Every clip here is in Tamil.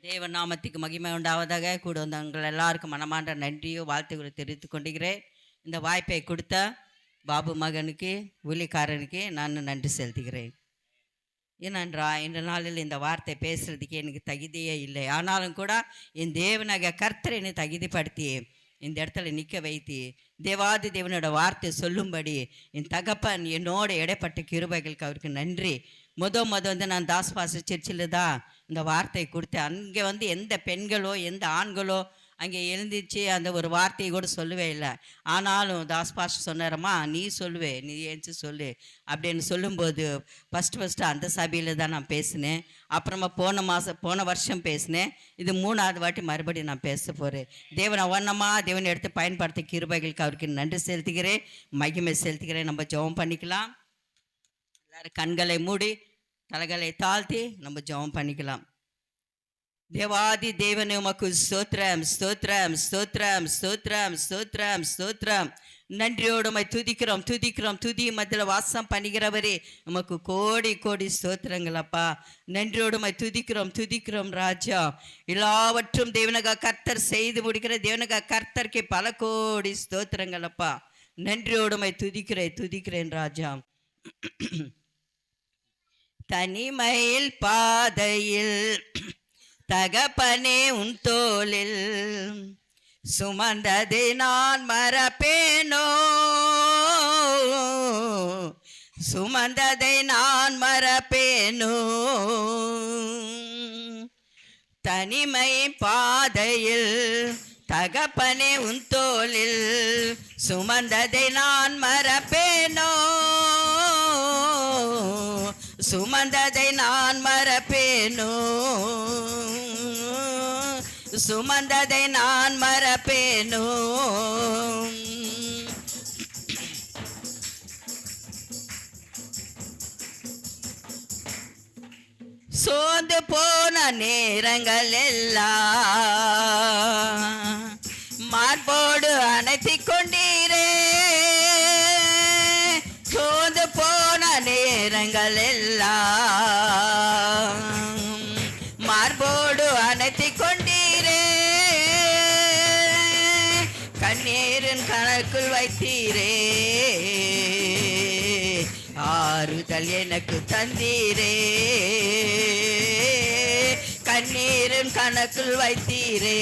தேவ நாமத்துக்கு மகிமை உண்டாவதாக. கூட வந்தவங்கள் எல்லாருக்கும் மனமான்ற நன்றியோ வாழ்த்துக்களை தெரிவித்துக் கொண்டுகிறேன். இந்த வாய்ப்பை கொடுத்த பாபு மகனுக்கு ஊழியக்காரனுக்கு நான் நன்றி செலுத்துகிறேன். ஏனென்றா இந்த நாளில் இந்த வார்த்தை பேசுறதுக்கு எனக்கு தகுதியே இல்லை. ஆனாலும் கூட என் தேவனாக கர்த்தரை என்னை தகுதிப்படுத்தி இந்த இடத்துல நிற்க வைத்து தேவாதி தேவனோட வார்த்தை சொல்லும்படி என் தகப்பன் என்னோட இடைப்பட்ட கிருபைகளுக்கு அவருக்கு நன்றி. வந்து நான் தாஸ்பாஸ் சர்ச்சில் தான் இந்த வார்த்தை கொடுத்தேன். அங்கே எந்த பெண்களோ எந்த ஆண்களோ அங்கே எழுந்திரிச்சு அந்த ஒரு வார்த்தையை கூட சொல்லவே இல்லை. ஆனாலும் தாஸ்பாஸ் சொன்னாரம்மா நீ சொல்லுவே, நீ ஏஞ்சி சொல்லு அப்படின்னு சொல்லும்போது ஃபஸ்ட்டு அந்த சபையில் தான் நான் பேசினேன். அப்புறமா போன வருஷம் பேசினேன். இது 3வது வாட்டி மறுபடியும் நான் பேச போகிறேன். தேவனை தேவனை எடுத்து பயன்படுத்த கிருபைகளுக்கு அவருக்கு நன்றி செலுத்துகிறேன், மகிமை செலுத்துகிறேன். நம்ம ஜெபம் பண்ணிக்கலாம். எல்லாரும் கண்களை மூடி தலைகளை தாழ்த்தி நம்ம ஜெபம் பண்ணிக்கலாம். தேவாதி தேவனே உமக்கு ஸ்தோத்திரம் ஸ்தோத்திரம் ஸ்தோத்திரம் ஸ்தோத்திரம் ஸ்தோத்திரம் ஸ்தோத்திரம். நன்றியோடு உம்மை துதிக்கிறோம் துதிக்கிறோம். துதி மத்தியில் வாசம் பண்ணுகிறவரே உமக்கு கோடி கோடி ஸ்தோத்திரங்கள் அப்பா. நன்றியோடு உம்மை துதிக்கிறோம் துதிக்கிறோம் ராஜா. எல்லாவற்றும் தேவனக கர்த்தர் செய்து முடிக்கிற தேவனக கர்த்தருக்கு பல கோடி ஸ்தோத்திரங்கள் அப்பா. நன்றியோடு உம்மை துதிக்கிறேன் ராஜா. தனிமையில் பாதையில் தகப்பனே உன் தோளில் சுமந்ததை நான் மறப்பேனோ, சுமந்ததை நான் மறப்பேனோ. தனிமை பாதையில் தகப்பனே உன் தோளில் சுமந்ததை நான் மறப்பேனோ, சுமந்ததை நான் மறப்பேனோ, சுமந்ததை நான் மறப்பேனோ. சோர்ந்து போன நேரங்கள் எல்லாம் மார்போடு அணைத்திக் கொண்டீரே, சோர்ந்து போன நேரங்கள் எல்லாம் மார்போடு அணைத்திக் கொண்டீரே, கண்ணீரின் கணக்குள் வைத்தீரே, ஆறுதல் எனக்கு தந்தீரே, கண்ணீரின் கணக்குள் வைத்தீரே,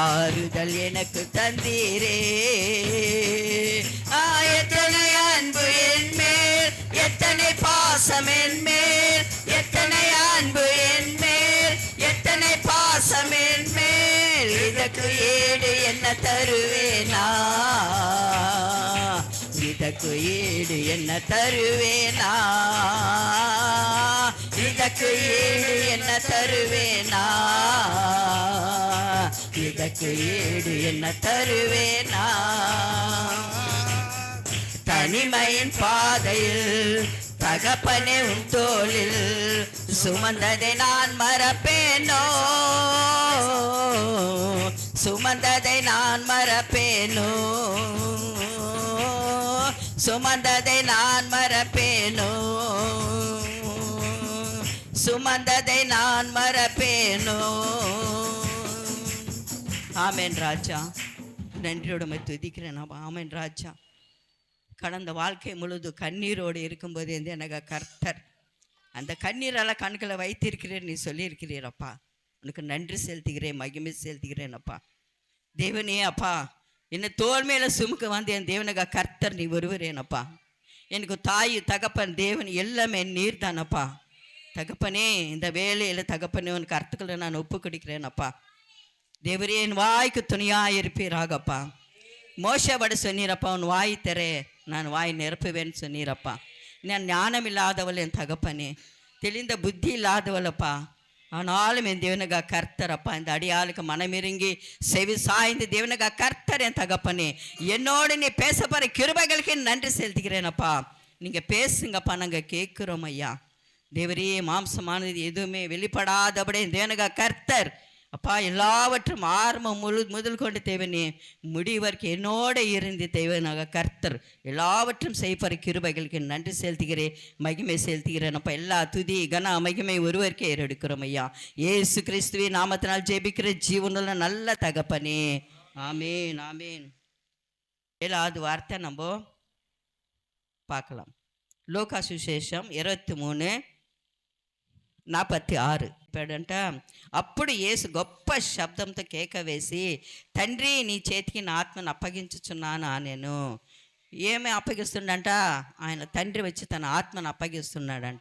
ஆறுதல் எனக்கு தந்தீரே. எத்தனை அன்பு என் மேல், எத்தனை பாசம் என் மேல், எத்தனை அன்பு என் மேல், எத்தனை பாசம் என் மேல். இதற்கு ஈடு என்ன தருவேனா, இதற்கு ஈடு என்ன தருவேனா, இதற்கு ஈடு என்ன தருவேனா, இதற்கு ஈடு என்ன தருவேனா. தனிமையின் பாதையில் தகப்பனே உன் தோளில் சுமந்ததை நான் மறப்பேனோ, சுமந்ததை நான் மறப்பேனோ, சுமந்ததை நான் மறப்பேனோ, சுமந்ததை நான் மறப்பேனோ. ஆமென் ராஜா. நன்றியோடு துதிக்கிறேன். ஆமென் ராஜா. கடந்த வாழ்க்கை முழுது கண்ணீரோடு இருக்கும்போது எனக்கு கர்த்தர் அந்த கண்ணீரெல்லாம் கண்களை வைத்திருக்கிறேன் நீ சொல்லியிருக்கிறீரப்பா. உனக்கு நன்றி செலுத்துகிறேன், மகிமை செலுத்துகிறேன் அப்பா. தேவனே அப்பா, என்னை தோல் மேலே சுமுக்க என் தேவனக கர்த்தர் நீ வருவரேனப்பா. எனக்கு தாய் தகப்பன் தேவன் எல்லாமே நீர் தானப்பா. தகப்பனே இந்த வேலையில் தகப்பனே உனக்கு அர்த்தங்களை நான் ஒப்பு கொடுக்கிறேனப்பா. தேவரே என் வாய்க்கு துணியாக இருப்பீராகப்பா. மோசப்பட சொன்னீரப்பா, உன் வாய் தரே நான் வாய் நிரப்புவேன்னு சொன்னீரப்பா. நான் ஞானம் இல்லாதவள் என் தகப்பனே, தெளிந்த புத்தி இல்லாதவளப்பா. ஆனாலும் என் தேவனகா கர்த்தரப்பா, இந்த அடியாளுக்கு மனமிருங்கி செவி சாய்ந்து தேவனகா கர்த்தர் என் தகப்பனே, என்னோடு நீ பேச போகிற கிருபைகளுக்கு நன்றி செலுத்துகிறேனப்பா. நீங்கள் பேசுங்கப்பா, நாங்கள் கேட்குறோம் ஐயா. தேவரே மாம்சமானது எதுவுமே வெளிப்படாதபடி தேவனகா கர்த்தர் அப்பா எல்லாவற்றும் ஆரம்பம் முதல் கொண்டு தேவனே முடிவரைக்கும் என்னோட இருந்து தேவனாக கர்த்தர் எல்லாவற்றும் செய்ப்பற கிருபைகளுக்கு நன்றி செலுத்துகிறேன், மகிமை செலுத்துகிறேன். அப்போ எல்லா துதி கன மகிமை ஒருவருக்கே ஏறெடுக்கிறோம் ஐயா. இயேசு கிறிஸ்துவின் நாமத்தினால் ஜெபிக்கிற ஜீவனுள்ள நல்ல தகப்பனே, ஆமேன் ஆமேன். 7வது வார்த்தை நம்ம பார்க்கலாம். லூக்கா சுவிசேஷம் 23:46. అప్పుడు యేసు గొప్ప శబ్దంతో కేక వేసి, తండ్రి నీ చేతికి నా ఆత్మను అప్పగించుచున్నాను నేను. ఏమి అప్పగిస్తుండంట? ఆయన తండ్రి వచ్చి తన ఆత్మను అప్పగిస్తున్నాడంట.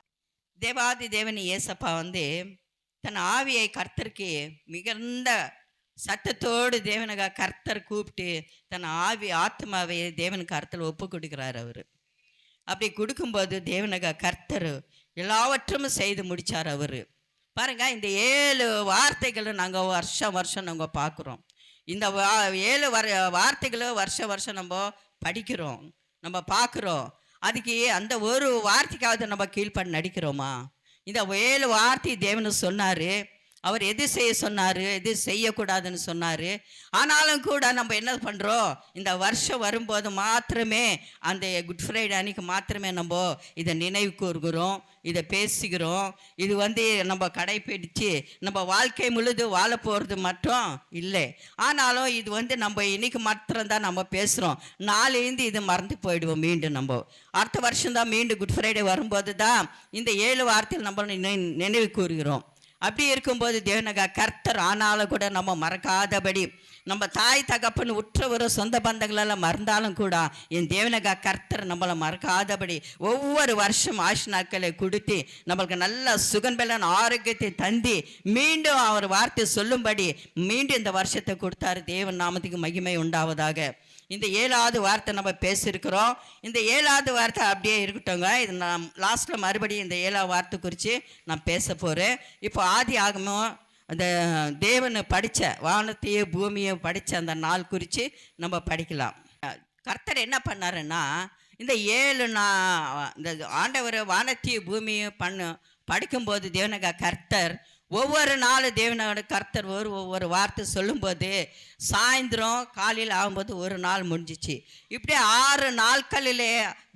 தேவாதி தேவன் ஏசப்பா தன் ஆவியை கர்த்தருக்கு மிகுந்த சத்தத்தோடு தேவனுக்கு கர்த்தர் கூப்பிட்டு தன் ஆத்மாவை தேவனுக்கு கர்த்தர் ஒப்பு கொடுக்குறார். அவர் அப்படி கொடுக்கும்போது தேவனுக்கு கர்த்தர் எல்லாவற்றும் செய்து முடித்தார். அவர் பாருங்க, இந்த 7 வார்த்தைகளை நாங்கள் வருஷம் நாங்கள் பார்க்குறோம். இந்த 7 வார்த்தைகளை வருஷம் நம்ம படிக்கிறோம், நம்ம பார்க்குறோம். அதுக்கு அந்த ஒரு வார்த்தைக்காவது நம்ம கீழ்ப்படி நடிக்கிறோமா? இந்த 7 வார்த்தை தேவனு சொன்னார். அவர் எது செய்ய சொன்னார், எது செய்யக்கூடாதுன்னு சொன்னார். ஆனாலும் கூட நம்ம என்ன பண்ணுறோம், இந்த வருஷம் வரும்போது மாத்திரமே, அந்த குட் ஃப்ரைடே அன்னைக்கு மாத்திரமே நம்ம இதை நினைவு கூறுகிறோம், இதை பேசுகிறோம். இது நம்ம கடைப்பிடிச்சு நம்ம வாழ்க்கை முழுது வாழ போகிறது மட்டும் இல்லை. ஆனாலும் இது நம்ம இன்னைக்கு மாத்திரம்தான் நம்ம பேசுகிறோம். நாளைந்து இது மறந்து போயிடுவோம். மீண்டும் நம்ம அடுத்த வருஷம்தான் மீண்டும் குட் ஃப்ரைடே வரும்போது தான் இந்த 7 வார்த்தையில் நம்ம நினைவு கூறுகிறோம். அப்படி இருக்கும்போது தேவனக கர்த்தர் ஆனாலும் கூட நம்ம மறக்காதபடி, நம்ம தாய் தகப்பன் உற்றவர் சொந்த பந்தங்களெல்லாம் மறந்தாலும் கூட என் தேவனக கர்த்தர் நம்மளை மறக்காதபடி ஒவ்வொரு வருஷம் ஆயுஷ் நாட்களை கொடுத்து நம்மளுக்கு நல்ல சுகன்பலன் ஆரோக்கியத்தை தந்தி மீண்டும் அவர் வார்த்தை சொல்லும்படி மீண்டும் இந்த வருஷத்தை கொடுத்தாரு. தேவன் நாமத்துக்கு மகிமை உண்டாவதாக. இந்த 7வது வார்த்தை நம்ம பேசியிருக்கிறோம். இந்த 7வது வார்த்தை அப்படியே இருக்கட்டும்ங்க. இது நான் லாஸ்ட்டில் மறுபடியும் இந்த 7வது வார்த்தை குறித்து நான் பேச போகிறேன். இப்போ ஆதி ஆகமம் அந்த தேவனை படித்த வானத்தையும் பூமியை படித்த அந்த நாள் குறித்து நம்ம படிக்கலாம். கர்த்தர் என்ன பண்ணாருன்னா, இந்த 7 இந்த ஆண்டவர் வானத்தையும் பூமியும் படிக்கும்போது தேவனக கர்த்தர் ஒவ்வொரு நாளும் தேவனோட கர்த்தர் ஒவ்வொரு வார்த்தை சொல்லும்போது சாயந்தரம் காலையில் ஆகும்போது ஒரு நாள் முடிஞ்சிச்சு. இப்படி 6 நாட்களிலே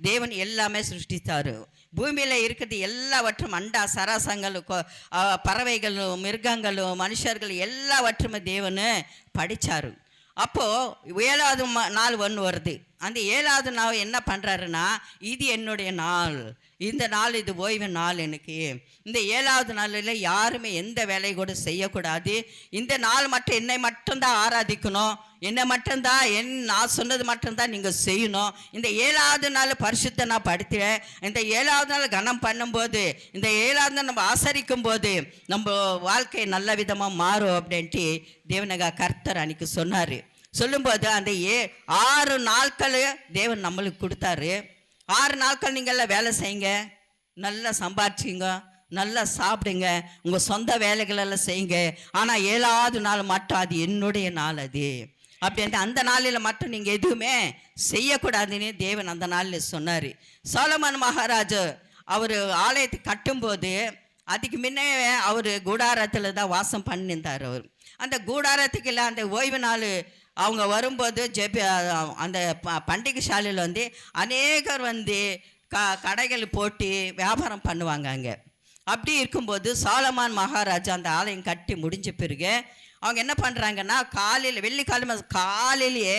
தேவன் எல்லாமே சிருஷ்டித்தார். பூமியில் இருக்கிறது எல்லாவற்றும் அண்டா சராசங்களும் பறவைகளும் மிருகங்களும் மனுஷர்கள் எல்லாவற்றும் தேவன் படித்தார். அப்போது 7வது நாள் ஒன்று வருது. அந்த 7வது நாள் என்ன பண்ணுறாருன்னா, இது என்னுடைய நாள், இந்த நாள் இது ஓய்வு நாள் எனக்கு. இந்த 7வது நாளில் யாருமே எந்த வேலையை கூட செய்யக்கூடாது. இந்த நாள் மட்டும் என்னை மட்டும்தான் ஆராதிக்கணும், என்னை மட்டும்தான் நான் சொன்னது மட்டும்தான் நீங்கள் செய்யணும். இந்த 7வது நாள் பரிசுத்த நான் படுத்துவேன். இந்த 7வது நாள் கனம் பண்ணும்போது, இந்த 7வது நாள் நம்ம ஆசரிக்கும் போது நம்ம வாழ்க்கை நல்ல விதமாக மாறும் அப்படின்ட்டு தேவனக கர்த்தர் அன்னைக்கு சொன்னார். சொல்லும்போது அந்த 6 நாட்கள் தேவன் நம்மளுக்கு கொடுத்தாரு. 6 நாட்கள் நீங்கள்லாம் வேலை செய்யுங்க, நல்லா சம்பாதிச்சிங்க, நல்லா சாப்பிடுங்க, உங்கள் சொந்த வேலைகளெல்லாம் செய்யுங்க. ஆனால் 7வது நாள் மட்டும் அது என்னுடைய நாள். அது அப்படின்ட்டு அந்த நாளில் மட்டும் நீங்கள் எதுவுமே செய்யக்கூடாதுன்னு தேவன் அந்த நாளில் சொன்னார். சாலமன் மகாராஜு அவர் ஆலயத்தை கட்டும்போது அதுக்கு முன்னே அவர் கூடாரத்தில் தான் வாசம் பண்ணியிருந்தார். அவர் அந்த கூடாரத்துக்கு இல்லை, அந்த ஓய்வு நாள் அவங்க வரும்போது அந்த பண்டிகை சாலையில் அநேகர் கடைகள் போட்டு வியாபாரம் பண்ணுவாங்க அங்கே. அப்படி இருக்கும்போது சாலமான் மகாராஜா அந்த ஆலயம் கட்டி முடிஞ்ச பிறகு அவங்க என்ன பண்ணுறாங்கன்னா, காலையில் வெள்ளிக்கிழமை காலையிலேயே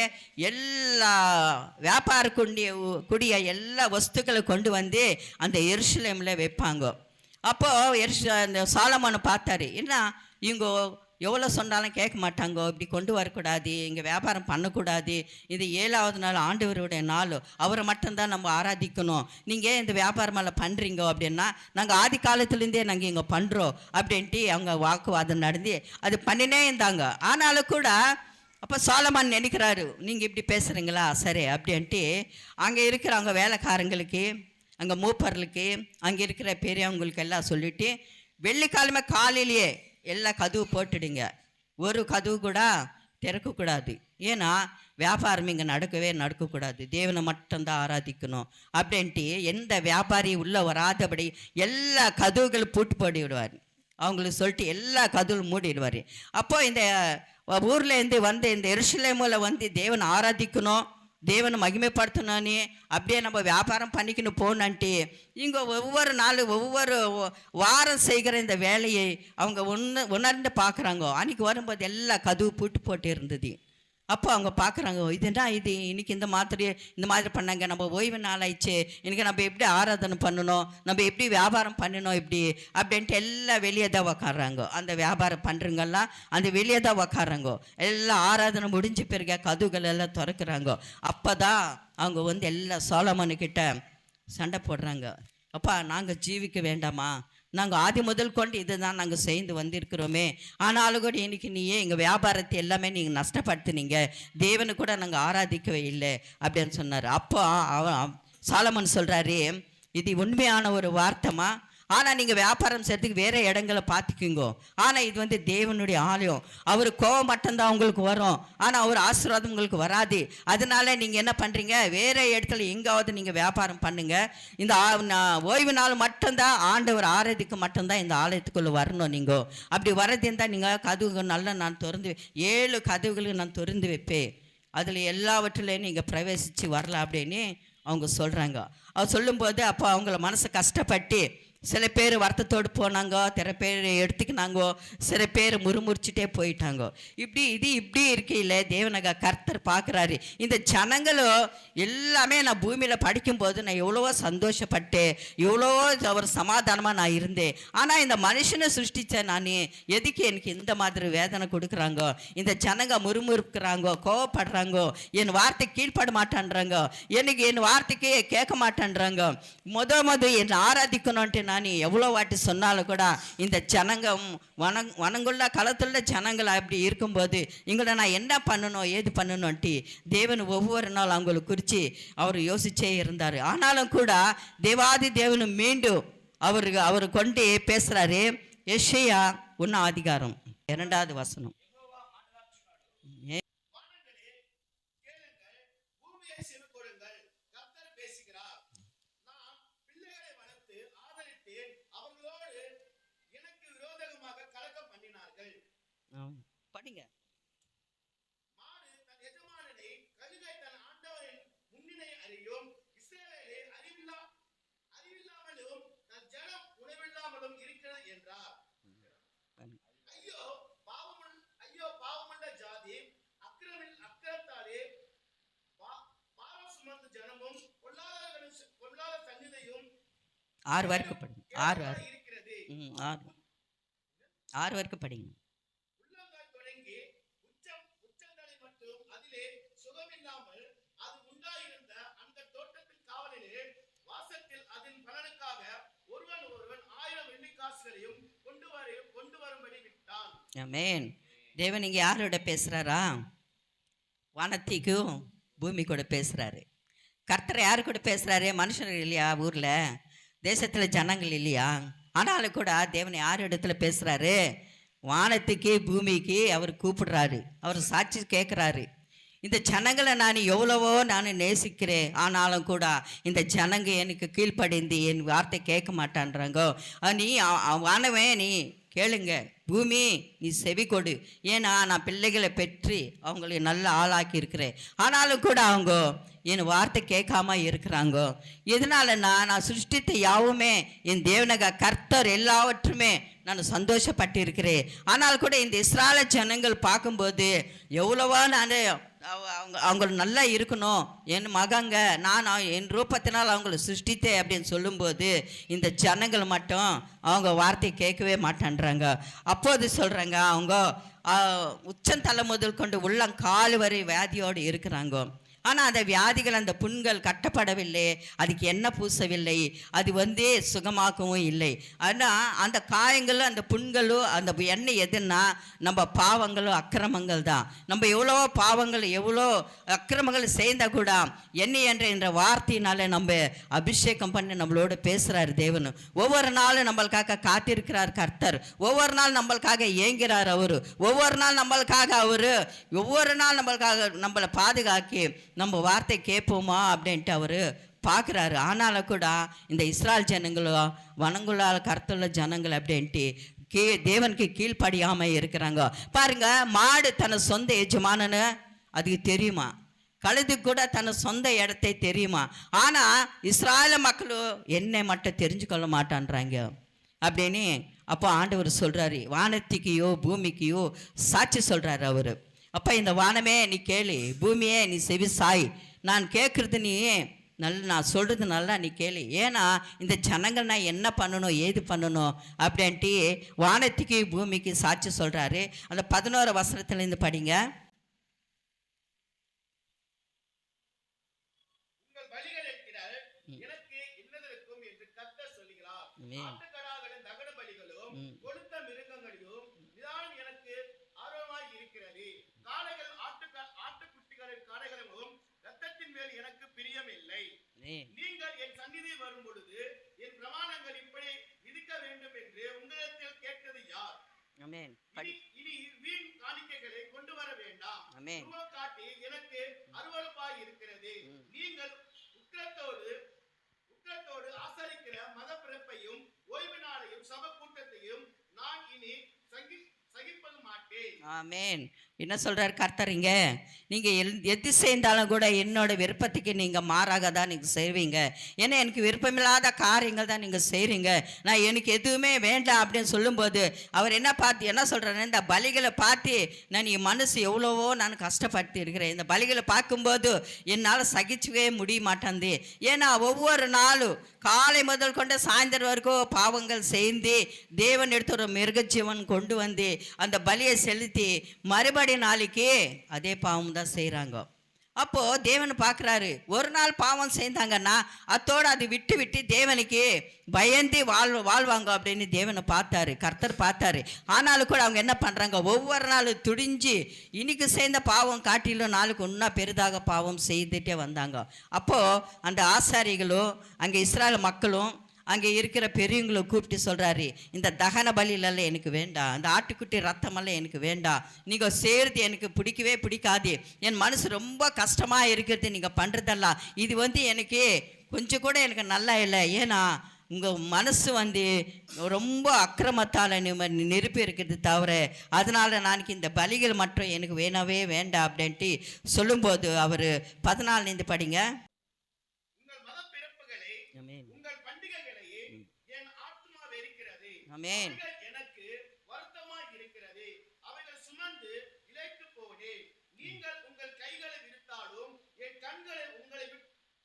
எல்லா வியாபார கூடிய எல்லா வஸ்துக்களை கொண்டு அந்த எருசலேமில் வைப்பாங்க. அப்போது அந்த சாலமானை பார்த்தாரு, என்ன இவங்க எவ்வளோ சொன்னாலும் கேட்க மாட்டாங்கோ, இப்படி கொண்டு வரக்கூடாது, இங்கே வியாபாரம் பண்ணக்கூடாது, இது 7வது நாள் ஆண்டவருடைய நாள், அவரை மட்டும்தான் நம்ம ஆராதிக்கணும், நீங்கள் இந்த வியாபாரமெல்லாம் பண்ணுறீங்க அப்படின்னா, நாங்கள் ஆதி காலத்துலேருந்தே நாங்கள் இங்கே பண்ணுறோம் அப்படின்ட்டு அவங்க வாக்குவாதம் நடந்து அது பண்ணினே இருந்தாங்க. ஆனாலும் கூட அப்போ சாலமான் நினைக்கிறாரு, நீங்கள் இப்படி பேசுகிறீங்களா, சரி அப்படின்ட்டு அங்கே இருக்கிற அவங்க வேலைக்காரங்களுக்கு, அங்கே மூப்பர்களுக்கு, அங்கே இருக்கிற பெரியவங்களுக்கு எல்லாம் சொல்லிவிட்டு வெள்ளிக்கிழமை காலையிலேயே எல்லா கதவு போட்டுடுங்க, ஒரு கதவு கூட திறக்கக்கூடாது. ஏன்னா வியாபாரம் இங்கே நடக்கக்கூடாது, தேவனை மட்டும்தான் ஆராதிக்கணும் அப்படின்ட்டு எந்த வியாபாரி உள்ளே வராதபடி எல்லா கதவுகளும் பூட்டு போட்டு விடுவார். அவங்களுக்கு சொல்லிட்டு எல்லா கதவும் மூடிடுவார். அப்போது இந்த ஊர்லேருந்து வந்து இந்த எருசலேமில் வந்து தேவனை ஆராதிக்கணும், தேவனை மகிமைப்படுத்தணும்னு அப்படியே நம்ம வியாபாரம் பண்ணிக்கணும் போகணுன்ட்டு இங்கே ஒவ்வொரு நாள் ஒவ்வொரு வாரம் செய்கிற இந்த வேலையை அவங்க உணர்ந்து பார்க்குறாங்க. அன்றைக்கி வரும்போது எல்லா கதவு போட்டு இருந்தது. அப்போ அவங்க பார்க்குறாங்க, இதுனா இது இன்றைக்கி இந்த மாதிரி பண்ணாங்க, நம்ம ஓய்வு நாள் ஆயிடுச்சு, இன்றைக்கி நம்ம எப்படி ஆராதனை பண்ணணும், நம்ம எப்படி வியாபாரம் பண்ணணும் இப்படி அப்படின்ட்டு எல்லாம் வெளியே தான் உக்காடுறாங்க. அந்த வியாபாரம் பண்ணுறவங்கெல்லாம் அந்த வெளியே தான் உக்காடுறாங்க. எல்லாம் ஆராதனை முடிஞ்ச பிறகு கதவுகள் எல்லாம் திறக்கிறாங்க. அப்போ தான் அவங்க வந்து எல்லாம் சோலமோனுக்கிட்ட சண்டை போடுறாங்க. அப்பா, நாங்கள் ஜீவிக்க வேண்டாமா? நாங்கள் ஆதி முதல் கொண்டு இது தான் நாங்கள் செய்து வந்திருக்கிறோமே, ஆனாலும் கூட இன்றைக்கி நீயே எங்கள் வியாபாரத்தை எல்லாமே நீங்கள் நஷ்டப்படுத்தினீங்க, தேவனை கூட நாங்கள் ஆராதிக்கவே இல்லை அப்படின்னு சொன்னார். அப்போ சாலமோன் சொல்கிறாரு, இது உண்மையான ஒரு வார்த்தைமா, ஆனால் நீங்கள் வியாபாரம் செய்கிறதுக்கு வேறு இடங்களை பார்த்துக்குங்கோ, ஆனால் இது வந்து தேவனுடைய ஆலயம், அவர் கோவம் மட்டும்தான் உங்களுக்கு வரும், ஆனால் அவர் ஆசீர்வாதம் உங்களுக்கு வராது. அதனால நீங்கள் என்ன பண்ணுறீங்க, வேறு இடத்துல எங்காவது நீங்கள் வியாபாரம் பண்ணுங்கள், இந்த ஓய்வு நாள் மட்டும்தான் ஆண்டவர் ஆராதிக்க மட்டும்தான் இந்த ஆலயத்துக்குள்ளே வரணும். நீங்கள் அப்படி வரது இருந்தால் நீங்கள் கதவுகள் நல்லா நான் திறந்து 7 கதவுகளுக்கு நான் திறந்து வைப்பேன், அதில் எல்லாவற்றிலையும் நீங்கள் பிரவேசித்து வரலாம் அப்படின்னு அவங்க சொல்கிறாங்க. அவர் சொல்லும்போது அப்போ அவங்கள மனசை கஷ்டப்பட்டு சில பேர் வருத்தத்தோடு போனாங்க, சில பேர் எடுத்துக்கினாங்கோ, சில பேர் முறுமுறிச்சிட்டே போயிட்டாங்க. இப்படி இருக்கையில் தேவனக கர்த்தர் பார்க்குறாரு, இந்த ஜனங்களும் எல்லாமே நான் பூமியில் படிக்கும்போது நான் எவ்வளவோ சந்தோஷப்பட்டேன், எவ்வளவோ ஒரு சமாதானமாக நான் இருந்தேன், ஆனால் இந்த மனுஷனை சிருஷ்டித்த நான் எதுக்கு எனக்கு இந்த மாதிரி வேதனை கொடுக்குறாங்க, இந்த ஜனங்க முறுமுறுக்கிறாங்கோ, கோவப்படுறாங்கோ, என் வார்த்தை கீழ்ப்பட மாட்டேன்றாங்க, எனக்கு என் வார்த்தைக்கே கேட்க மாட்டேன்றாங்க, என் ஆராதிக்கணும்ன்ட்டு நான் எவ்வளோ வாட்டி சொன்னாலும் கூட இந்த ஜனங்கம் வனங்குள்ள களத்துள்ள ஜனங்கள் அப்படி இருக்கும்போது எங்களை நான் என்ன பண்ணணும் ஏது பண்ணணும்ன்ட்டு தேவன் ஒவ்வொரு நாள் அவங்களை குறித்து அவர் யோசிச்சே இருந்தார். ஆனாலும் கூட தேவாதி தேவனு மீண்டும் அவர் கொண்டு பேசுகிறாரு. எஷையா 1 2 வசனம். படிங்க. ஆறு வரைக்கும் படிங்க. 6 வரைக்கும் படிங்க. ஆமென். தேவன் இங்கே யாரோட பேசுகிறாரா? வானத்திக்கும் பூமி கூட பேசுகிறாரு. கர்த்தர் யாரு கூட பேசுகிறாரு? மனுஷர்கள் இல்லையா, ஊரில் தேசத்தில் ஜனங்கள் இல்லையா? ஆனாலும் கூட தேவன் யார் இடத்துல பேசுகிறாரு? வானத்துக்கு பூமிக்கு அவர் கூப்பிடுறாரு, அவர் சாட்சி கேட்குறாரு. இந்த ஜனங்களை நான் எவ்வளவோ நான் நேசிக்கிறேன், ஆனாலும் கூட இந்த ஜனங்க எனக்கு கீழ்ப்படிந்து என் வார்த்தை கேட்க மாட்டான்றாங்கோ. நீ வானவன் நீ கேளுங்க, பூமி நீ செவி கொடு, ஏன்னா நான் பிள்ளைகளை பெற்று அவங்களை நல்ல ஆளாக்கி இருக்கிறேன், ஆனாலும் கூட அவங்க என் வார்த்தை கேட்காம இருக்கிறாங்க. எதனாலன்னா நான் சிருஷ்டித்த யாவுமே என் தேவனக கர்த்தர் எல்லாவற்றுமே நான் சந்தோஷப்பட்டு இருக்கிறேன். ஆனால் கூட இந்த இஸ்ராயல் ஜனங்கள் பார்க்கும்போது எவ்வளவோ நான் அவங்க நல்லா இருக்கணும், என் மகங்க நான் என் ரூபத்தினால் அவங்கள சிருஷ்டித்தேன் அப்படின்னு சொல்லும்போது இந்த ஜனங்கள் மட்டும் அவங்க வார்த்தை கேட்கவே மாட்டேன்றாங்க. அப்போது சொல்கிறாங்க, அவங்க உச்சந்தலை முதல் கொண்டு உள்ளங்கால் வரை வியாதியோடு இருக்கிறாங்க. ஆனால் அந்த வியாதிகள் அந்த புண்கள் கட்டப்படவில்லை, அதுக்கு எண்ணெய் பூசவில்லை, அது சுகமாக்கவும் இல்லை. ஆனால் அந்த காயங்களும் அந்த புண்களும் அந்த எண்ணெய் எதுன்னா நம்ம பாவங்களும் அக்கிரமங்கள் தான். நம்ம எவ்வளோ பாவங்கள் எவ்வளோ அக்கிரமங்கள் செய்தால் கூட எண்ணெய் என்ற வார்த்தையினால நம்ம அபிஷேகம் பண்ணி நம்மளோட பேசுகிறார் தேவன். ஒவ்வொரு நாளும் நம்மளுக்காக காத்திருக்கிறார் கர்த்தர், ஒவ்வொரு நாள் நம்மளுக்காக ஏங்குகிறார் அவர், ஒவ்வொரு நாள் நம்மளுக்காக அவர் ஒவ்வொரு நாள் நம்மளை பாதுகாக்கி நம்ம வார்த்தை கேட்போமா அப்படின்ட்டு அவர் பார்க்குறாரு. ஆனாலும் கூட இந்த இஸ்ராயல் ஜனங்களோ வனங்குள்ளால் கருத்துள்ள ஜனங்கள் அப்படின்ட்டு தேவனுக்கு கீழ்ப்படியாமல் இருக்கிறாங்க. பாருங்க, மாடு தன் சொந்த எஜமானன்னு அதுக்கு தெரியுமா? கழுது கூட தன் சொந்த இடத்தை தெரியுமா? ஆனால் இஸ்ராயல் மக்களும் என்னை மட்டும் தெரிஞ்சுக்கொள்ள மாட்டான்றாங்க அப்படின்னு. அப்போ ஆண்டவர் சொல்கிறாரு, வானத்துக்கையோ பூமிக்கையோ சாட்சி சொல்கிறாரு அவர். அப்போ இந்த வானமே நீ கேளு, பூமியே நீ செவி சாய், நான் கேட்குறது நீ நான் சொல்கிறது நல்லா நீ கேளு. ஏன்னா இந்த ஜனங்கள் நான் என்ன பண்ணணும் ஏது பண்ணணும் அப்படின்ட்டு வானத்துக்கு பூமிக்கு சாட்சி சொல்கிறாரு. அந்த 11 வசனத்துலேருந்து படிங்க. நீங்கள் என் சந்நிதி வரும் பொழுது என் பிரமாணங்கள் இப்படி விதிக்க வேண்டும் என்று உங்களிடத்தில் கேட்டது யார்? இனி வீண் காணிக்கைகளை கொண்டு வர வேண்டாம், காட்டி எனக்கு அருவருப்பாய் இருக்கிறது. நீங்கள் உக்கிரத்தோடு ஆசரிக்கிற மத பிறப்பையும் ஓய்வு நாளையும் சபை கூட்டத்தையும் நான் இனி சகிப்பது மாட்டேன். ஆமென். என்ன சொல்கிறார் கர்த்தரிங்க? நீங்கள் எது செய்தாலும் கூட என்னோட விருப்பத்துக்கு நீங்கள் மாறாக தான் நீங்கள் செய்வீங்க. ஏன்னா எனக்கு விருப்பமில்லாத காரியங்கள் தான் நீங்கள் செய்கிறீங்க. நான் எனக்கு எதுவுமே வேண்டாம் அப்படின்னு சொல்லும்போது அவர் என்ன சொல்கிறாரு? இந்த பலிகளை பார்த்து நான் என் மனசு எவ்வளவோ நான் கஷ்டப்பட்டு இருக்கிறேன். இந்த பலிகளை பார்க்கும்போது என்னால் சகிச்சுவே முடிய மாட்டேங்குது. ஏன்னா ஒவ்வொரு நாளும் காலை முதல் கொண்டு சாயந்தரம் வரைக்கும் பாவங்கள் செய்து தேவன் எடுத்து ஒரு மிருகஜீவன் கொண்டு வந்து அந்த பலியை செலுத்தி மறுபடி நாளைக்கு அதே பாவம் தான் செய்கிறாங்க. அப்போது தேவன் பார்க்குறாரு, ஒரு நாள் பாவம் செய்தாங்கன்னா அத்தோடு அது விட்டு தேவனுக்கு பயந்து வாழ்வாங்க அப்படின்னு தேவனை பார்த்தாரு, கர்த்தர் பார்த்தாரு. ஆனாலும் கூட அவங்க என்ன பண்ணுறாங்க? ஒவ்வொரு நாள் துடிஞ்சு இன்னைக்கு செய்த பாவம் காட்டிலும் நாளுக்கு இன்னும் பெரிதாக பாவம் செய்துட்டே வந்தாங்க. அப்போது அந்த ஆசாரிகளும் அங்கே இஸ்ராயல் மக்களும் அங்கே இருக்கிற பெரியவங்களை கூப்பிட்டு சொல்கிறாரு, இந்த தகன பலியிலெல்லாம் எனக்கு வேண்டாம், இந்த ஆட்டுக்குட்டி ரத்தமெல்லாம் எனக்கு வேண்டாம், நீங்கள் செய்கிறது எனக்கு பிடிக்கவே பிடிக்காது, என் மனசு ரொம்ப கஷ்டமாக இருக்கிறது நீங்கள் பண்ணுறதெல்லாம் இது எனக்கு கொஞ்சம் கூட எனக்கு நல்லா இல்லை. ஏன்னா உங்கள் மனசு ரொம்ப அக்கிரமத்தால் நெருப்பி இருக்கிறது தவிர அதனால் நாளைக்கு இந்த பலிகள் மட்டும் எனக்கு வேணவே வேண்டாம் அப்படின்ட்டு சொல்லும்போது அவர் 14 படிங்க. ஆமென். எனக்கு வருத்தமாய் இருக்கிறது, அவைகள் சுமந்து இளைத்து போனேன். நீங்கள் உங்கள் கைகளை விரித்தாலும் என் கண்களை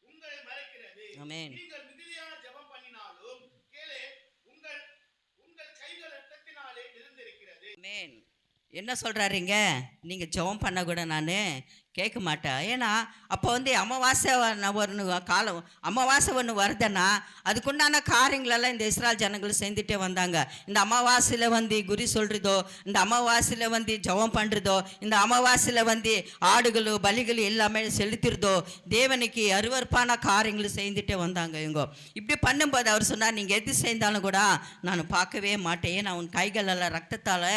உங்களை மறைக்கிறது. நீங்கள் மிகுதியான ஜெபம் பண்ணினாலும் கேளே, உங்கள் கைகள் இரத்தத்தினாலே நிறைந்திருக்கிறது. ஆமென். என்ன சொல்கிறாருங்க? நீங்கள் ஜெபம் பண்ண கூட நான் கேட்க மாட்டேன். ஏன்னா அப்போ அமாவாசை ஒரு காலம், அமாவாசை ஒன்று வருதுன்னா அதுக்குண்டான காரியங்களெல்லாம் இந்த இஸ்ராயல் ஜனங்கள் செஞ்சுட்டே வந்தாங்க. இந்த அமாவாசையில் குறி சொல்கிறதோ, இந்த அமாவாசையில் ஜெபம் பண்ணுறதோ, இந்த அமாவாசையில் ஆடுகளோ பலிகள் எல்லாமே செலுத்துறதோ தேவனுக்கு அருவருப்பான காரியங்கள் செஞ்சுட்டே வந்தாங்க இவங்க. இப்படி பண்ணும்போது அவர் சொன்னார், நீங்கள் எது செய்தாலும் கூட நான் பார்க்கவே மாட்டேன். ஏன்னா உன் கைகளெல்லாம் ரத்தத்தால்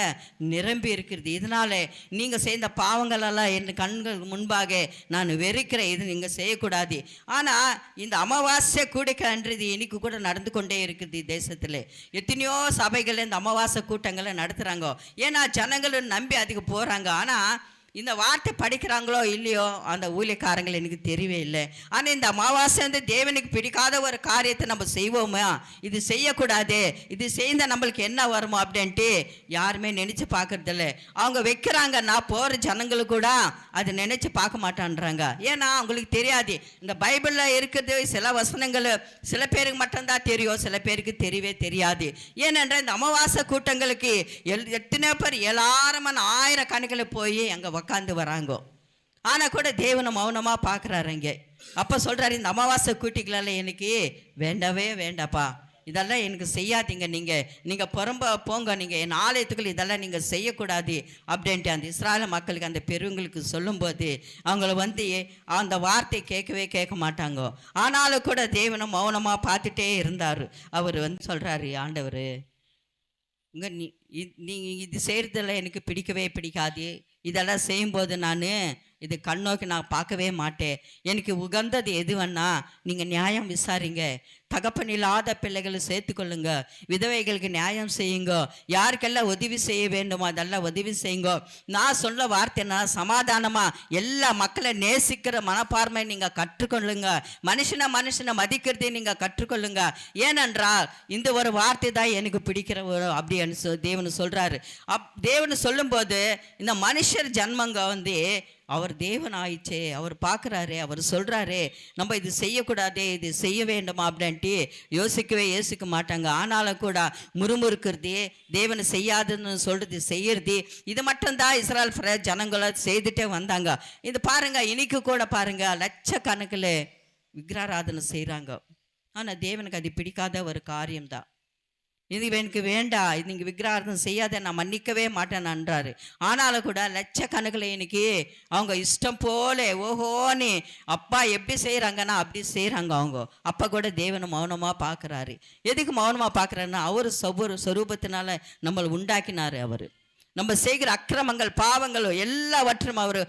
நிரம்பி இருக்கிறது, இதனால் நீங்கள் செய்த பாவங்களெல்லாம் என் கண்கள் முன்பாக நான் வெறுக்கிறேன், இது நீங்கள் செய்யக்கூடாது. ஆனால் இந்த அமாவாசை கூடிக்கன்றது இன்னைக்கு கூட நடந்து கொண்டே இருக்குது தேசத்தில். எத்தனையோ சபைகள் இந்த அமாவாசை கூட்டங்களை நடத்துகிறாங்க. ஏன்னா ஜனங்களும் நம்பி அதுக்கு போகிறாங்க. ஆனால் இந்த வார்த்தை படிக்கிறாங்களோ இல்லையோ அந்த ஊழியக்காரங்கள் எனக்கு தெரியவே இல்லை. ஆனால் இந்த அமாவாசை தேவனுக்கு பிடிக்காத ஒரு காரியத்தை நம்ம செய்வோமா, இது செய்யக்கூடாது, இது செய்த நம்மளுக்கு என்ன வருமோ அப்படின்ட்டு யாருமே நினச்சி பார்க்கறதில்ல. அவங்க வைக்கிறாங்கன்னா போகிற ஜனங்களுக்கு கூட அதை நினச்சி பார்க்க மாட்டான்றாங்க. ஏன்னா அவங்களுக்கு தெரியாது. இந்த பைபிளில் இருக்கிறது சில வசனங்கள் சில பேருக்கு மட்டும்தான் தெரியும், சில பேருக்கு தெரியவே தெரியாது. ஏனென்றால் இந்த அமாவாசை கூட்டங்களுக்கு எத்தனை பேர் எல்லாரும் 1000 கணக்கில் போய் அங்கே உக்காந்து வராங்க. ஆனால் கூட தேவனை மௌனமாக பார்க்குறாருங்க. அப்போ சொல்கிறாரு, இந்த அமாவாசை கூட்டிகளெல்லாம் எனக்கு வேண்டவே வேண்டாப்பா, இதெல்லாம் எனக்கு செய்யாதீங்க, நீங்கள் போங்க, நீங்கள் என் ஆலயத்துக்குள்ள இதெல்லாம் நீங்கள் செய்யக்கூடாது அப்படின்ட்டு அந்த இஸ்ராயல் மக்களுக்கு அந்த பெருவங்களுக்கு சொல்லும்போது அவங்கள அந்த வார்த்தை கேட்க மாட்டாங்க. ஆனாலும் கூட தேவனை மௌனமாக பார்த்துட்டே இருந்தார். அவர் சொல்கிறாரு, ஆண்டவர் நீங்கள் இது செய்கிறதெல்லாம் எனக்கு பிடிக்கவே பிடிக்காது, இதெல்லாம் செய்யும்போது நான் இது கண்ணோக்கி நான் பார்க்கவே மாட்டேன். எனக்கு உகந்தது எதுவன்னா நீங்கள் நியாயம் விசாரிங்க, தகப்பன் இல்லாத பிள்ளைகளை சேர்த்துக்கொள்ளுங்க, விதவைகளுக்கு நியாயம் செய்யுங்க, யாருக்கெல்லாம் உதவி செய்ய வேண்டுமோ அதெல்லாம் உதவி செய்யுங்க. நான் சொல்ல வார்த்தைன்னா சமாதானமாக எல்லா மக்களை நேசிக்கிற மனப்பான்மை நீங்கள் கற்றுக்கொள்ளுங்க, மனுஷனை மதிக்கிறதை நீங்கள் கற்றுக்கொள்ளுங்க. ஏனென்றால் இந்த ஒரு வார்த்தை தான் எனக்கு பிடிக்கிற ஒரு அப்படின்னு தேவன் சொல்கிறாரு. தேவன் சொல்லும்போது இந்த மனுஷர் ஜன்மங்க அவர் தேவன் ஆயிடுச்சே, அவர் பார்க்குறாரு, அவர் சொல்கிறாரு நம்ம இது செய்யக்கூடாது இது செய்ய வேண்டுமா அப்படின்ட்டு யோசிக்க மாட்டாங்க. ஆனாலும் கூட முறுமுறுக்கிறது, தேவனை செய்யாதுன்னு சொல்கிறது செய்யறது, இது மட்டும்தான் இஸ்ராயல் ஜனங்களை செய்துட்டே வந்தாங்க. இது பாருங்கள், இன்னைக்கு கூட பாருங்கள் லட்சக்கணக்கில் விக்கிராராதனை செய்கிறாங்க. ஆனால் தேவனுக்கு அது பிடிக்காத ஒரு காரியம்தான். இது எனக்கு வேண்டாம், இது நீங்கள் விக்கிராராதனை செய்யாத, நான் மன்னிக்கவே மாட்டேன்ன்றாரு. ஆனாலும் கூட லட்சக்கணக்கில் இன்னைக்கு அவங்க இஷ்டம் போல ஓஹோன்னு அப்பா எப்படி செய்கிறாங்கன்னா அப்படி செய்கிறாங்க. அவங்க அப்பா கூட தேவனை மௌனமாக பார்க்குறாரு. எதுக்கு மௌனமாக பார்க்குறாருன்னா அவர் சொரூபத்தினால நம்மளை உண்டாக்கினார். அவர் நம்ம செய்கிற அக்கிரமங்கள் பாவங்களும் எல்லாவற்றும் அவர்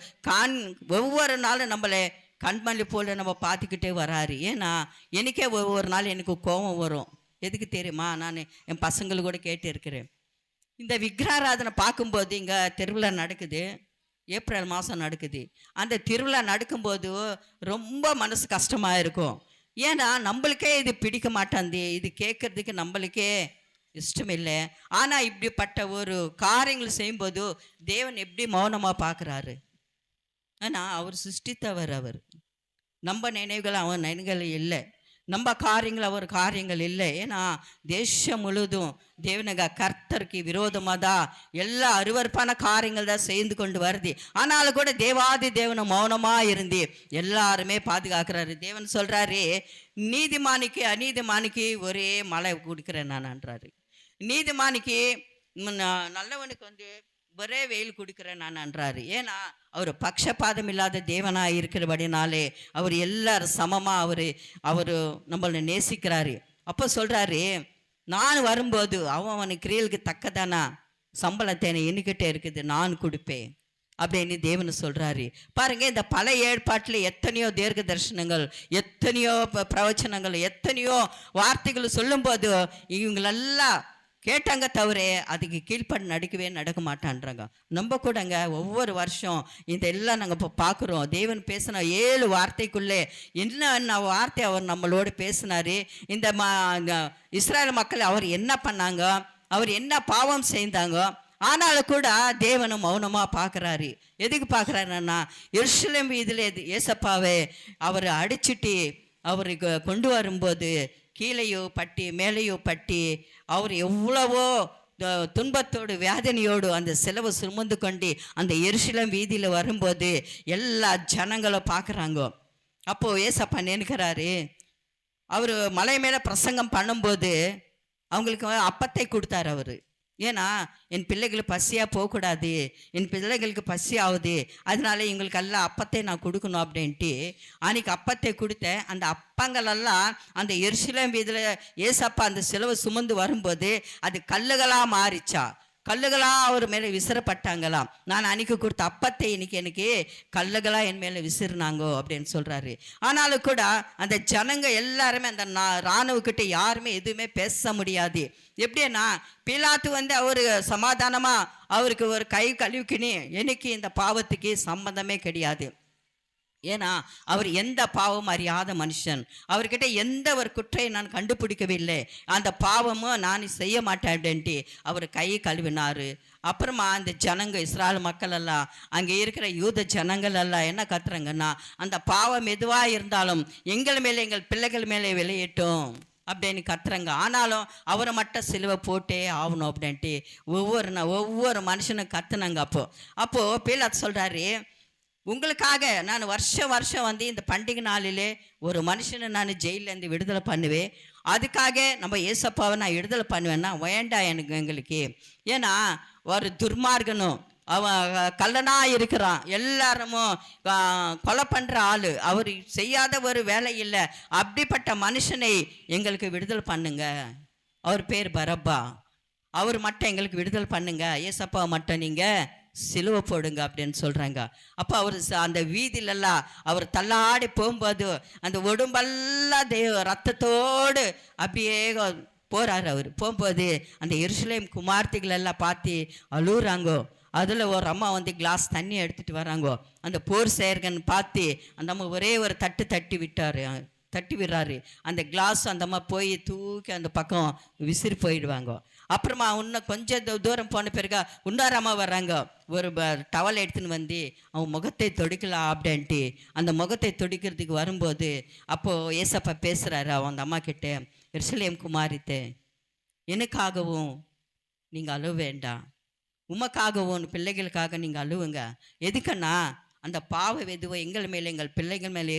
ஒவ்வொரு நாளும் நம்மளை கண்மணி போல நம்ம பார்த்துக்கிட்டே வராரு. ஏன்னா எனக்கே ஒவ்வொரு நாள் எனக்கு கோபம் வரும். எதுக்கு தெரியுமா? நான் என் பசங்களை கூட கேட்டு இருக்கிறேன். இந்த விக்கிராராதனை பார்க்கும்போது இங்கே திருவிழா நடக்குது, ஏப்ரல் மாதம் நடக்குது. அந்த திருவிழா நடக்கும்போது ரொம்ப மனசு கஷ்டமாக இருக்கும். ஏன்னா நம்மளுக்கே இது பிடிக்க மாட்டாந்து, இது கேட்கறதுக்கு நம்மளுக்கே இஷ்டம் இல்லை. ஆனால் இப்படிப்பட்ட ஒரு காரியங்கள் செய்யும்போது தேவன் எப்படி மௌனமாக பார்க்குறாரு? ஆனால் அவர் சிருஷ்டித்தவர், அவர் நம்ம நினைவுகள் அவன் நினைவுகள் இல்லை, நம்ம காரியங்கள் அவர் காரியங்கள் இல்லை. ஏன்னா தேசம் முழுதும் தேவனுக்கு கர்த்தருக்கு விரோதமாக தான் எல்லா அருவருப்பான காரியங்கள் தான் செய்து கொண்டு வருது. ஆனாலும் கூட தேவாதி தேவனை மௌனமாக இருந்து எல்லாருமே பாதுகாக்கிறாரு. தேவன் சொல்கிறாரு, நீதிமானிக்கு அநீதிமானிக்கு ஒரே மழை கொடுக்குறேன் நான்ன்றாரு. நீதிமானிக்கு நல்லவனுக்கு ஒரே வெயில் கொடுக்குறேன் நான்ன்றாரு. ஏன்னா அவர் பக்ஷபாதம் இல்லாத தேவனாக இருக்கிறபடினாலே அவர் எல்லாரும் சமமாக அவர் நம்மளை நேசிக்கிறாரு. அப்போ சொல்கிறாரு, நான் வரும்போது அவனுக்கு கிரியலுக்கு தக்கதானா சம்பளத்தை எண்ணிக்கிட்டே இருக்குது, நான் கொடுப்பேன் அப்படின்னு தேவன் சொல்கிறாரு. பாருங்கள், இந்த பழைய ஏற்பாட்டில் எத்தனையோ தீர்க்க தரிசனங்கள், எத்தனையோ பிரவச்சனங்கள், எத்தனையோ வார்த்தைகள் சொல்லும்போது இவங்களெல்லாம் கேட்டாங்க தவிர அதுக்கு கீழ்ப்பட்டு நடக்க மாட்டான்றாங்க. நம்ம கூடங்க ஒவ்வொரு வருஷம் இதெல்லாம் நாங்கள் இப்போ பார்க்குறோம். தேவன் பேசின 7 வார்த்தைக்குள்ளே என்ன வார்த்தை அவர் நம்மளோடு பேசினார். இந்த இஸ்ராயல் மக்கள் அவர் என்ன பண்ணாங்க, அவர் என்ன பாவம் செய்தாங்க, ஆனாலும் கூட தேவனும் மௌனமாக பார்க்குறாரு. எதுக்கு பார்க்குறாருன்னா எருசலேம் வீதியில் ஏசப்பாவை அவர் அடிச்சுட்டு அவருக்கு கொண்டு வரும்போது கீழேயோ பட்டி மேலேயோ பட்டி அவர் எவ்வளவோ துன்பத்தோடு வேதனையோடு அந்த சிலுவை சுமந்து கொண்டு அந்த எருசலேம் வீதியில் வரும்போது எல்லா ஜனங்களும் பார்க்குறாங்க. அப்போது ஏசப்பா நினைக்கிறாரு, அவர் மலை மேலே பிரசங்கம் பண்ணும்போது அவங்களுக்கு அப்பத்தை கொடுத்தார் அவர். ஏன்னா என் பிள்ளைகளுக்கு பசியாக போகக்கூடாது, என் பிள்ளைகளுக்கு பசி ஆகுது, அதனால இவங்களுக்கு எல்லாம் அப்பத்தை நான் கொடுக்கணும் அப்படின்ட்டு அன்றைக்கி அப்பத்தை கொடுத்தேன். அந்த அப்பங்களெல்லாம் அந்த எருசலேம் வீதியில் ஏசப்பா அந்த சிலுவை சுமந்து வரும்போது அது கல்லுகளாக மாறிச்சா, கல்லுகளாக அவர் மேலே விசிறப்பட்டாங்களாம். நான் அன்றைக்கி கொடுத்த அப்பத்தை இன்னைக்கு எனக்கு கல்லுகளாக என் மேலே விசிறினாங்கோ அப்படின்னு சொல்கிறாரு. ஆனாலும் கூட அந்த ஜனங்க எல்லாருமே அந்த இராணுவக்கிட்ட யாருமே எதுவுமே பேச முடியாது. எப்படின்னா பிலாத்து அவர் சமாதானமாக அவருக்கு ஒரு கை கழுவிக்கினே எனக்கு இந்த பாவத்துக்கு சம்மந்தமே கிடையாது. ஏன்னா அவர் எந்த பாவமும் அறியாத மனுஷன், அவர்கிட்ட எந்த ஒரு குற்றையை நான் கண்டுபிடிக்கவில்லை, அந்த பாவமும் நான் செய்ய மாட்டேன் அப்படின்ட்டு அவர் கை கழுவினார். அப்புறமா அந்த ஜனங்க இஸ்ராயல் மக்கள் எல்லாம் அங்கே இருக்கிற யூத ஜனங்கள் எல்லாம் என்ன கத்துறாங்கன்னா, அந்த பாவம் எதுவாக இருந்தாலும் எங்கள் மேலே எங்கள் பிள்ளைகள் மேலே விளையட்டும் அப்படின்னு கத்துறாங்க. ஆனாலும் அவரை மட்டும் சிலுவை போட்டே ஆகணும் அப்படின்ட்டு ஒவ்வொரு மனுஷனும் கத்துனாங்க. அப்போது பிலாத்து சொல்கிறாரு, உங்களுக்காக நான் வருஷம் இந்த பண்டிகை நாளிலே ஒரு மனுஷனை நான் ஜெயிலேருந்து விடுதலை பண்ணுவேன், அதுக்காக நம்ம ஏசப்பாவை நான் விடுதலை பண்ணுவேன்னா வேண்டாம் எங்களுக்கு. ஏன்னா ஒரு துர்மார்கனும் அவன் கள்ளனாக இருக்கிறான், எல்லாருமோ கொலை பண்ணுற ஆள், அவர் செய்யாத ஒரு வேலை இல்லை, அப்படிப்பட்ட மனுஷனை எங்களுக்கு விடுதலை பண்ணுங்க, அவர் பேர் பரப்பா, அவர் மட்டும் எங்களுக்கு விடுதலை பண்ணுங்க, ஏசப்பா மட்டும் நீங்கள் சிலுவை போடுங்க அப்படின்னு சொல்கிறாங்க. அப்போ அவர் அந்த வீதியிலெல்லாம் அவர் தள்ளாடி போகும்போது அந்த உடம்பெல்லாம் ரத்தத்தோடு அப்படியே போகிறாரு. அவர் போகும்போது அந்த எருசலேம் குமார்த்திகள் எல்லாம் பார்த்து அழுகுறாங்கோ. அதில் ஒரு அம்மா வந்து கிளாஸ் தண்ணி எடுத்துகிட்டு வராங்கோ. அந்த போர் செயர்கன் பார்த்து அந்த அம்மா ஒரே ஒரு தட்டி விடுறாரு. அந்த கிளாஸ் அந்த அம்மா போய் தூக்கி அந்த பக்கம் விசிறி போயிடுவாங்க. அப்புறமா இன்னும் கொஞ்சம் தூரம் போன பிறகு இன்னொரு அம்மா வர்றாங்க. ஒரு டவல் எடுத்துன்னு வந்து அவன் முகத்தை தொடிக்கலாம் அப்படின்ட்டு அந்த முகத்தை தொடிக்கிறதுக்கு வரும்போது அப்போது ஏசப்பா பேசுகிறாரு அந்த அம்மா கிட்ட, எருசலேம் குமாரித்தே, எனக்காகவும் நீங்கள் அழுவ வேண்டாம், உமக்காகவும் பிள்ளைகளுக்காக நீங்கள் அழுவுங்க. எதுக்குன்னா அந்த பாவ வெதுவை எங்கள் மேலே எங்கள் பிள்ளைகள் மேலே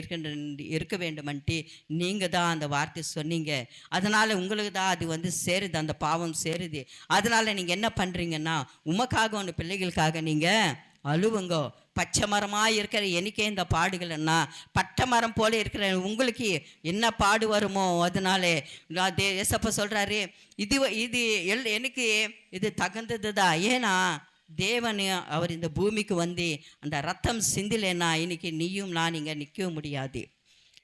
இருக்க வேண்டுமென்ட்டு நீங்கள் தான் அந்த வார்த்தை சொன்னீங்க. அதனால் உங்களுக்கு தான் அது வந்து சேருது, அந்த பாவம் சேருது. அதனால் நீங்கள் என்ன பண்ணுறீங்கன்னா உமக்காக ஒன்று பிள்ளைகளுக்காக நீங்கள் அழுவுங்கோ. பச்சை மரமாக இருக்கிற எனக்கே இந்த பாடுகள்னா பட்டை மரம் போல இருக்கிற உங்களுக்கு என்ன பாடு வருமோ. அதனாலே ஏசப்பா சொல்கிறாரு, இது எனக்கு இது தகுந்தது தான். ஏன்னா தேவன் அவர் இந்த பூமிக்கு வந்து அந்த ரத்தம் சிந்திலேன்னா இன்னைக்கு நீயும் நான் இங்கே நிற்கவும் முடியாது,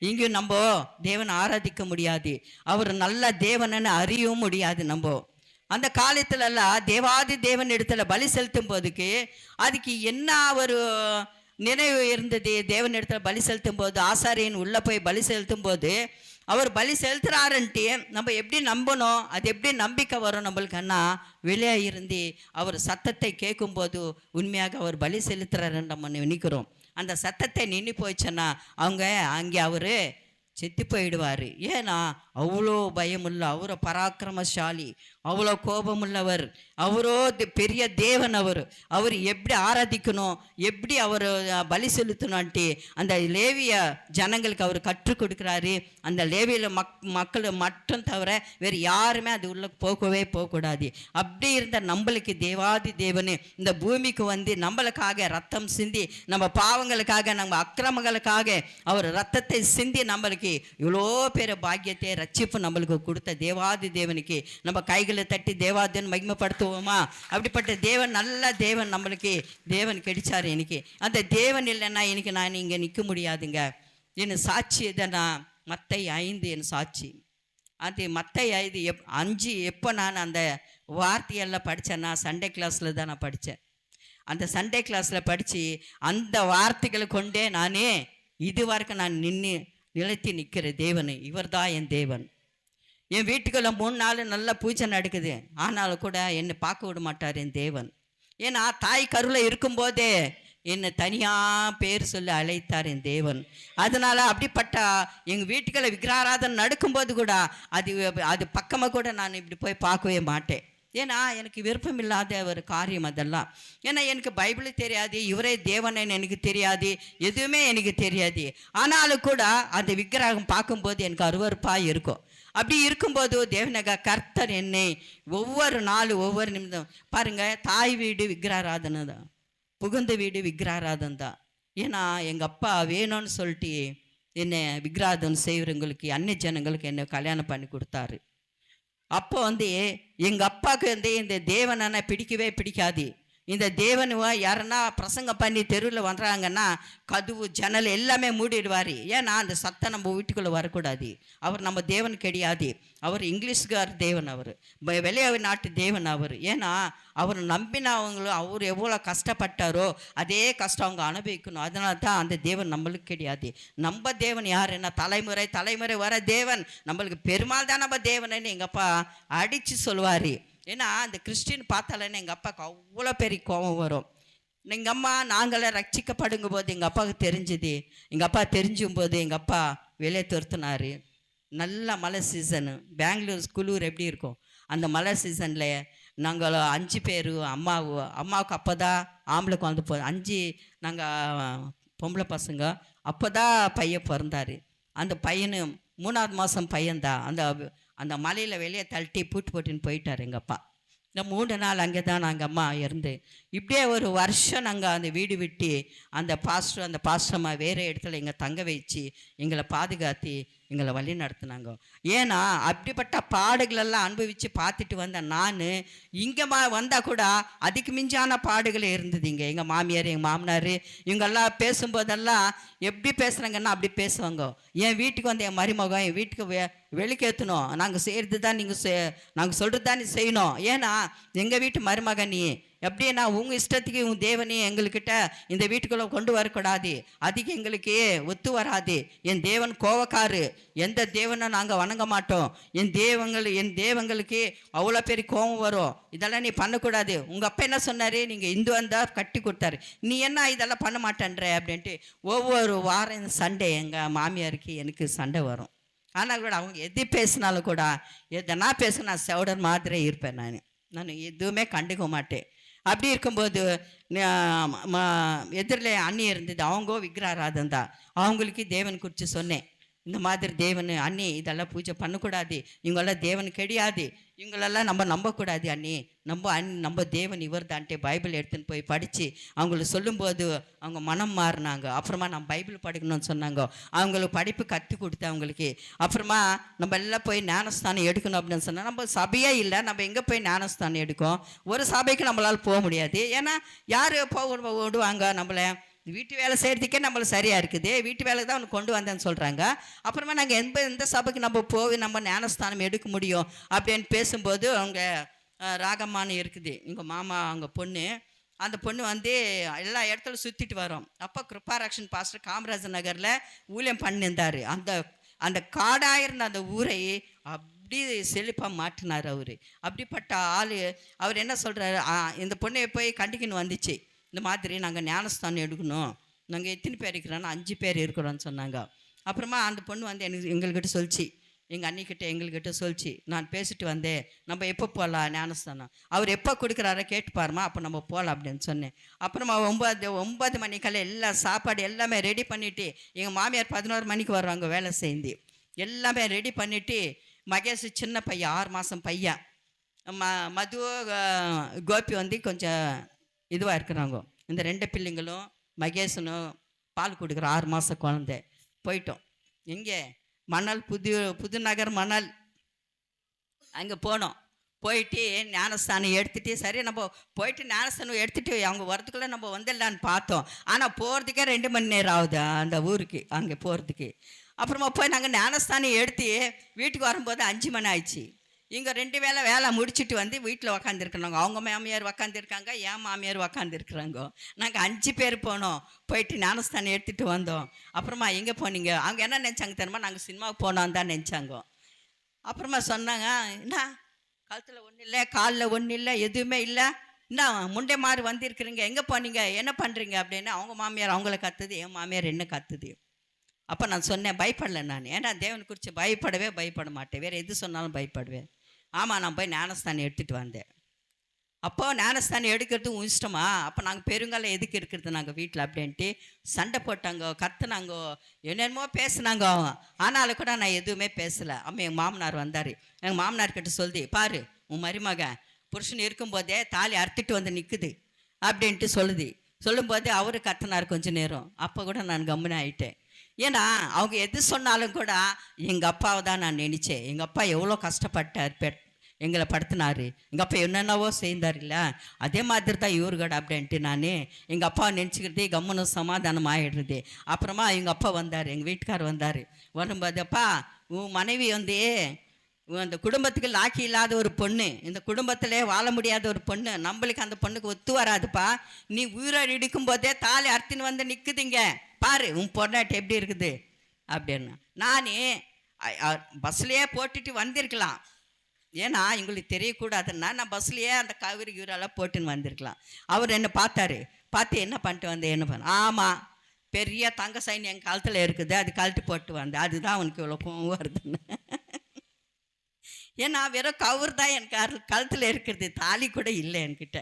இங்கேயும் நம்ம தேவனை ஆராதிக்க முடியாது, அவர் நல்ல தேவனன்னு அறியவும் முடியாது. நம்ம அந்த காலத்துலலாம் தேவாதி தேவன் இடத்துல பலி செலுத்தும் போதுக்கு அதுக்கு என்ன ஒரு நினைவு இருந்தது. தேவன் இடத்துல பலி செலுத்தும் போது ஆசாரியன் உள்ளே போய் பலி செலுத்தும் போது அவர் பலி செலுத்துறாருன்ட்டு நம்ம எப்படி நம்பணும், அது எப்படி நம்பிக்கை வரும் நம்மளுக்குன்னா வெளியே இருந்து அவர் சத்தத்தை கேட்கும்போது உண்மையாக அவர் பலி செலுத்துறாருன்னு நம்ம நினைக்கிறோம். அந்த சத்தத்தை நின்று போயிடுச்சுன்னா அங்கே அவர் செத்து போயிடுவார். ஏன்னா அவ்வளோ பயமுள்ள, அவ்வளோ பராக்கிரமசாலி, அவ்வளோ கோபமுள்ளவர், அவரோ பெரிய தேவன். அவர் எப்படி ஆராதிக்கணும், எப்படி அவர் பலி செலுத்தணும்ன்ட்டு அந்த லேவிய ஜனங்களுக்கு அவர் கற்றுக் கொடுக்குறாரு. அந்த லேவியில் மக்கள் மட்டும் தவிர வேறு யாருமே அது உள்ள போகக்கூடாது. அப்படி இருந்த நம்மளுக்கு தேவாதி தேவனு இந்த பூமிக்கு வந்து நம்மளுக்காக ரத்தம் சிந்தி, நம்ம பாவங்களுக்காக, நம்ம அக்கிரமங்களுக்காக அவர் ரத்தத்தை சிந்தி நம்மளுக்கு இவ்வளோ பேர் பாக்கியத்தை ரட்சிப்பு நம்மளுக்கு கொடுத்த தேவாதி தேவனுக்கு நம்ம கைகளை தட்டி தேவாதின்னு மகிமைப்படுத்துவோமா? அப்படிப்பட்ட தேவன், நல்ல தேவன் நம்மளுக்கு தேவன் கிடைச்சார். எனக்கு அந்த தேவன் இல்லைன்னா எனக்கு நான் இங்கே நிற்க முடியாதுங்க. என் சாட்சி எதனா மத்தேயு 5 என் சாட்சி. அது மத்தேயு 5 எப்போ நான் அந்த வார்த்தையெல்லாம் படித்தேன்னா சண்டே கிளாஸில் தான் நான் படித்தேன். அந்த சண்டே கிளாஸில் படித்து அந்த வார்த்தைகளை கொண்டே நானே இது வரைக்கும் நான் நிலைத்து நிற்கிற தேவன் இவர் தான் என் தேவன். என் வீட்டுக்குள்ள 3 நாள் நல்ல பூஜை நடக்குது, ஆனாலும் கூட என்னை பார்க்க விட மாட்டார் என் தேவன். ஏன்னா தாய் கருவில் இருக்கும்போதே என்னை தனியாக பேர் சொல்லி அழைத்தார் என் தேவன். அதனால் அப்படிப்பட்ட எங்கள் வீட்டுக்குள்ள விக்கிராராதனை நடக்கும்போது கூட அது பக்கமாக கூட நான் இப்படி போய் பார்க்கவே மாட்டேன். ஏன்னா எனக்கு விருப்பம் இல்லாத ஒரு காரியம் அதெல்லாம். ஏன்னா எனக்கு பைபிள் தெரியாது, இவரே தேவனன்னு எனக்கு தெரியாது, எதுவுமே எனக்கு தெரியாது. ஆனாலும் கூட அந்த விக்கிரகம் பார்க்கும்போது எனக்கு அருவருப்பாக இருக்கும். அப்படி இருக்கும்போது தேவனக கர்த்தர் என்னை ஒவ்வொரு நாளும் ஒவ்வொரு நிமிடம் பாருங்கள், தாய் வீடு விக்கிராராதனை தான், புகுந்த வீடு விக்கிராராதனை தான். ஏன்னா எங்கள் அப்பா வேணும்னு சொல்லிட்டு என்னை விக்கிராராதனை செய்கிறவங்களுக்கு, அந்நிய ஜனங்களுக்கு என்னை கல்யாணம் பண்ணி கொடுத்தாரு. அப்போ வந்து எங்கள் அப்பாவுக்கு வந்து இந்த தேவனை பிடிக்கவே பிடிக்காது. இந்த தேவன் யாருன்னா பிரசங்கம் பண்ணி தெருவில் வந்துறாங்கன்னா கதவு ஜன்னல் எல்லாமே மூடிடுவார். ஏன்னா அந்த சத்தம் நம்ம வீட்டுக்குள்ளே வரக்கூடாது. அவர் நம்ம தேவன் கிடையாது, அவர் இங்கிலீஷ்கார் தேவன், அவர் வெளியே நாட்டு தேவன் அவர். ஏன்னா அவர் நம்பினவங்களும் அவர் எவ்வளோ கஷ்டப்பட்டாரோ அதே கஷ்டம் அவங்க அனுபவிக்கணும். அதனால தான் அந்த தேவன் நம்மளுக்கு கிடையாது. நம்ம தேவன் யாருன்னா தலைமுறை வர தேவன், நம்மளுக்கு பெருமாள் தான் நம்ம தேவன்னு எங்கள் அப்பா அடித்து சொல்லுவார். ஏன்னா அந்த கிறிஸ்டின் பார்த்தாலேன்னு எங்கள் அப்பாவுக்கு அவ்வளோ பெரிய கோபம் வரும். எங்கள் அம்மா நாங்களே ரட்சிக்கப்படுங்க போது எங்கள் அப்பாவுக்கு தெரிஞ்சுது. எங்கள் அப்பா தெரிஞ்சும் போது எங்கள் அப்பா வெளியே துரத்துனார். நல்ல மழை சீசனு, பெங்களூர் குளூர் எப்படி இருக்கும் அந்த மழை சீசனில் நாங்கள் 5 பேர், அம்மாவுக்கு அப்போ தான் ஆம்பளை குழந்தை 5 நாங்கள் பொம்பளை பசங்க. அப்போ தான் பையன் பிறந்தார். அந்த பையனு 3ஆவது மாதம் பையன்தான். அந்த மலையில் வெளியே தள்ளி பூட்டு போட்டுன்னு போயிட்டார் எங்கள் அப்பா. இந்த 3 நாள் அங்கே தான் நாங்கள் அம்மா இருந்து இப்படியே ஒரு வருஷம் நாங்கள் அந்த வீடு விட்டு அந்த பாஸ்டர்மா வேறு இடத்துல எங்கள் தங்க வச்சு எங்களை பாதுகாத்து எங்களை வழி நடத்துனாங்க. ஏன்னா அப்படிப்பட்ட பாடுகளெல்லாம் அனுபவித்து பார்த்துட்டு வந்த நான் இங்கே வந்தால் கூட அதுக்கு மிஞ்சான பாடுகள் இருந்தது. இங்கே எங்கள் மாமியார் எங்கள் மாமனார் இவங்கெல்லாம் பேசும்போதெல்லாம் எப்படி பேசுகிறாங்கன்னா அப்படி பேசுவாங்க. என் வீட்டுக்கு வந்து என் மருமகம் என் வீட்டுக்கு வெளிக்கேற்றணும், நாங்கள் செய்கிறது தான் நாங்கள் சொல்கிறது தான் நீ செய்யணும். ஏன்னா எங்கள் வீட்டு மருமகன் நீ எப்படின்னா உங்கள் இஷ்டத்துக்கு உங்கள் தேவனே எங்கள்கிட்ட இந்த வீட்டுக்குள்ளே கொண்டு வரக்கூடாது, அதுக்கு எங்களுக்கு ஒத்து வராது. என் தேவன் கோவக்காரு, எந்த தேவனை நாங்கள் வணங்க மாட்டோம், என் தேவங்களுக்கு அவ்வளோ பேர் கோபம் வரும், இதெல்லாம் நீ பண்ணக்கூடாது. உங்கள் அப்பா என்ன சொன்னார், நீங்கள் இந்து வந்தால் கட்டி கொடுத்தாரு, நீ என்ன இதெல்லாம் பண்ண மாட்டேன்ற அப்படின்ட்டு ஒவ்வொரு வாரம் சண்டே எங்கள் மாமியாருக்கு எனக்கு சண்டை வரும். ஆனால் கூட அவங்க எது பேசினாலும் கூட எதனா பேச நான் செவடர் மாதிரி இருப்பேன். நான் எதுவுமே கண்டுக்க மாட்டேன். அப்படி இருக்கும்போது எதிரில் அண்ணி இருந்தது, அவங்க விக்கிராராதன் தான். அவங்களுக்கு தேவன் குறித்து சொன்னேன், இந்த மாதிரி தேவன் அண்ணி இதெல்லாம் பூஜை பண்ணக்கூடாது, இவங்கெல்லாம் தேவன் கிடையாது, இவங்களெல்லாம் நம்ம நம்பக்கூடாது அண்ணி, நம்ம தேவன் இவர் தான்ட்டு பைபிள் எடுத்துன்னு போய் படித்து அவங்களுக்கு சொல்லும்போது அவங்க மனம் மாறினாங்க. அப்புறமா நம்ம பைபிள் படிக்கணும்னு சொன்னாங்க. அவங்களுக்கு படிப்பு கற்றுக் கொடுத்து அவங்களுக்கு அப்புறமா நம்ம எல்லாம் போய் ஞானஸ்தானம் எடுக்கணும் அப்படின்னு சொன்னால் நம்ம சபையே இல்லை, நம்ம எங்கே போய் ஞானஸ்தானம் எடுக்கும்? ஒரு சபைக்கு நம்மளால் போக முடியாது. ஏன்னா யார் விடுவாங்க நம்மளை? வீட்டு வேலை செய்கிறதுக்கே நம்மளுக்கு சரியாக இருக்குது, வீட்டு வேலை தான் அவனுக்கு கொண்டு வந்தேன்னு சொல்கிறாங்க. அப்புறமா நாங்கள் எந்த சபைக்கு நம்ம போய் நம்ம ஞானஸ்தானம் எடுக்க முடியும் அப்படின்னு பேசும்போது அவங்க ராகம்மான்னு இருக்குது எங்கள் மாமா அவங்க பொண்ணு, அந்த பொண்ணு வந்து எல்லா இடத்துல சுற்றிட்டு வரோம். அப்போ கிருபாராக்ஷன் பாஸ்டர் காமராஜர் நகரில் ஊழியம் பண்ணியிருந்தார். அந்த காடாயிருந்த அந்த ஊரை அப்படி செழிப்பாக மாட்டினார் அவர். அப்படிப்பட்ட ஆள் அவர் என்ன சொல்கிறாரு, இந்த பொண்ணை போய் கண்டிக்கணும் வந்துச்சு, இந்த மாதிரி நாங்கள் ஞானஸ்தானம் எடுக்கணும், நாங்கள் எத்தனை பேர் இருக்கிறோன்னா 5 பேர் இருக்கிறோன்னு சொன்னாங்க. அப்புறமா அந்த பொண்ணு வந்து எங்கள்கிட்ட சொல்லிச்சு, எங்கள் அண்ணிக்கிட்ட எங்கள்கிட்ட சொல்லிச்சு, நான் பேசிட்டு வந்தேன், நம்ம எப்போ போகலாம் ஞானஸ்தானம், அவர் எப்போ கொடுக்குறாரோ கேட்டு பாருமா, அப்போ நம்ம போகலாம் அப்படின்னு சொன்னேன். அப்புறமா 9 மணிக்கெல்லாம் எல்லா சாப்பாடு எல்லாமே ரெடி பண்ணிவிட்டு, எங்கள் மாமியார் 11 மணிக்கு வருவாங்க வேலை செய்து, எல்லாமே ரெடி பண்ணிவிட்டு, மகேஷ் சின்ன பையன் 6 மாதம் பையன், மது கோபி வந்து கொஞ்சம் இதுவாக இருக்கிறாங்க, இந்த 2 பிள்ளைங்களும் மகேஷனும் பால் கொடுக்குற 6 மாதம் குழந்தை. போயிட்டோம் எங்கே மணல் புதுநகர் மணல் அங்கே போனோம். போயிட்டு ஞானஸ்தானம் எடுத்துகிட்டு சரி நம்ம போயிட்டு ஞானஸ்தானம் எடுத்துகிட்டு அவங்க வரதுக்குள்ளே நம்ம வந்துடலான்னு பார்த்தோம். ஆனால் போகிறதுக்கே 2 மணி நேரம் ஆகுது அந்த ஊருக்கு அங்கே போகிறதுக்கு. அப்புறமா போய் நாங்கள் ஞானஸ்தானம் எடுத்து வீட்டுக்கு வரும்போது 5 மணி ஆயிடுச்சு. இங்கே 2 வேலை முடிச்சுட்டு வந்து வீட்டில் உக்காந்துருக்குறாங்க. அவங்க மாமியார் உக்காந்துருக்காங்க, என் மாமியார் உக்காந்துருக்குறாங்க. நாங்கள் 5 பேர் போனோம், போயிட்டு ஞானஸ்தானம் எடுத்துகிட்டு வந்தோம். அப்புறமா எங்கே போனீங்க? அவங்க என்ன நினச்சாங்க தெரியுமா, நாங்கள் சினிமாவுக்கு போனோம் தான் நினச்சாங்க. அப்புறமா சொன்னாங்க, என்ன கழுத்தில் ஒன்றும் இல்லை, காலில் ஒன்றும் இல்லை, எதுவுமே இல்லை, என்ன முண்டை மாதிரி வந்திருக்குறீங்க, எங்கே போனீங்க, என்ன பண்ணுறீங்க அப்படின்னு அவங்க மாமியார் அவங்கள கத்துது, என் மாமியார் என்ன கத்துது. அப்போ நான் சொன்னேன், பயப்படலை நான், ஏன்னா தேவன் குறித்து பயப்பட மாட்டேன், வேறு எது சொன்னாலும் பயப்படுவேன். ஆமாம், நான் போய் ஞானஸ்தானம் எடுத்துகிட்டு வந்தேன். அப்போ ஞானஸ்தானம் எடுக்கிறது உன் இஷ்டமா, அப்போ நாங்கள் பெருங்காலம் எதுக்கு இருக்கிறது நாங்கள் வீட்டில் அப்படின்ட்டு சண்டை போட்டாங்க, கத்துனாங்க, என்னென்னமோ பேசுனாங்க. ஆனாலும் கூட நான் எதுவுமே பேசலை. அம்மா எங்கள் மாமனார் வந்தார், எங்கள் மாமனார்கிட்ட சொல்லுது, பாரு உன் மருமகன் புருஷன் இருக்கும்போதே தாலி அறுத்துட்டு வந்து நிற்குது அப்படின்ட்டு சொல்லும்போதே அவரு கத்தினார் கொஞ்சம் நேரம். அப்போ கூட நான் கம்முன்னு ஆகிட்டேன். ஏன்னா அவங்க எது சொன்னாலும் கூட எங்கள் அப்பாவை தான் நான் நினச்சேன். எங்கள் அப்பா எவ்வளோ கஷ்டப்பட்டார், எங்களை படுத்தினார், எங்கள் அப்பா என்னென்னவோ செய்தார் இல்லை, அதே மாதிரி தான் இவர்கட அப்படின்ட்டு நான் எங்கள் அப்பாவை நினச்சிக்கிட்டே கம்முன்னு சமாதானம் ஆகிடுறது. அப்புறமா எங்கள் அப்பா வந்தார், எங்கள் வீட்டுக்கார் வந்தார். வரும்போது, அப்பா உன் மனைவி வந்து அந்த குடும்பத்துக்கு லாக்கி இல்லாத ஒரு பொண்ணு, இந்த குடும்பத்திலே வாழ முடியாத ஒரு பொண்ணு, நம்மளுக்கு அந்த பொண்ணுக்கு ஒத்து வராதுப்பா, நீ உயிரோடு இடிக்கும் போதே தாலி அறுத்துன்னு வந்து நிற்குதுங்க, பாரு உன் பொண்ணாட்டு எப்படி இருக்குது அப்படின்னு. நான் பஸ்லேயே போட்டுட்டு வந்திருக்கலாம், ஏன்னா எங்களுக்கு தெரியக்கூடாதுன்னா நான் பஸ்லேயே அந்த காவிரி கீரெல்லாம் போட்டுன்னு வந்திருக்கலாம். அவர் என்னை பார்த்து என்ன பண்ணிட்டு வந்தேன், என்ன பண்ண, ஆமாம் பெரிய தங்க சைன் என் காலத்தில் இருக்குது, அது கழட்டி போட்டு வந்தேன், அதுதான் அவனுக்கு இவ்வளோ கோவம் வருதுன்னு. ஏன்னா வெறும் கவுர் தான் என் கழுத்தில் இருக்கிறது, தாலி கூட இல்லை என்கிட்ட.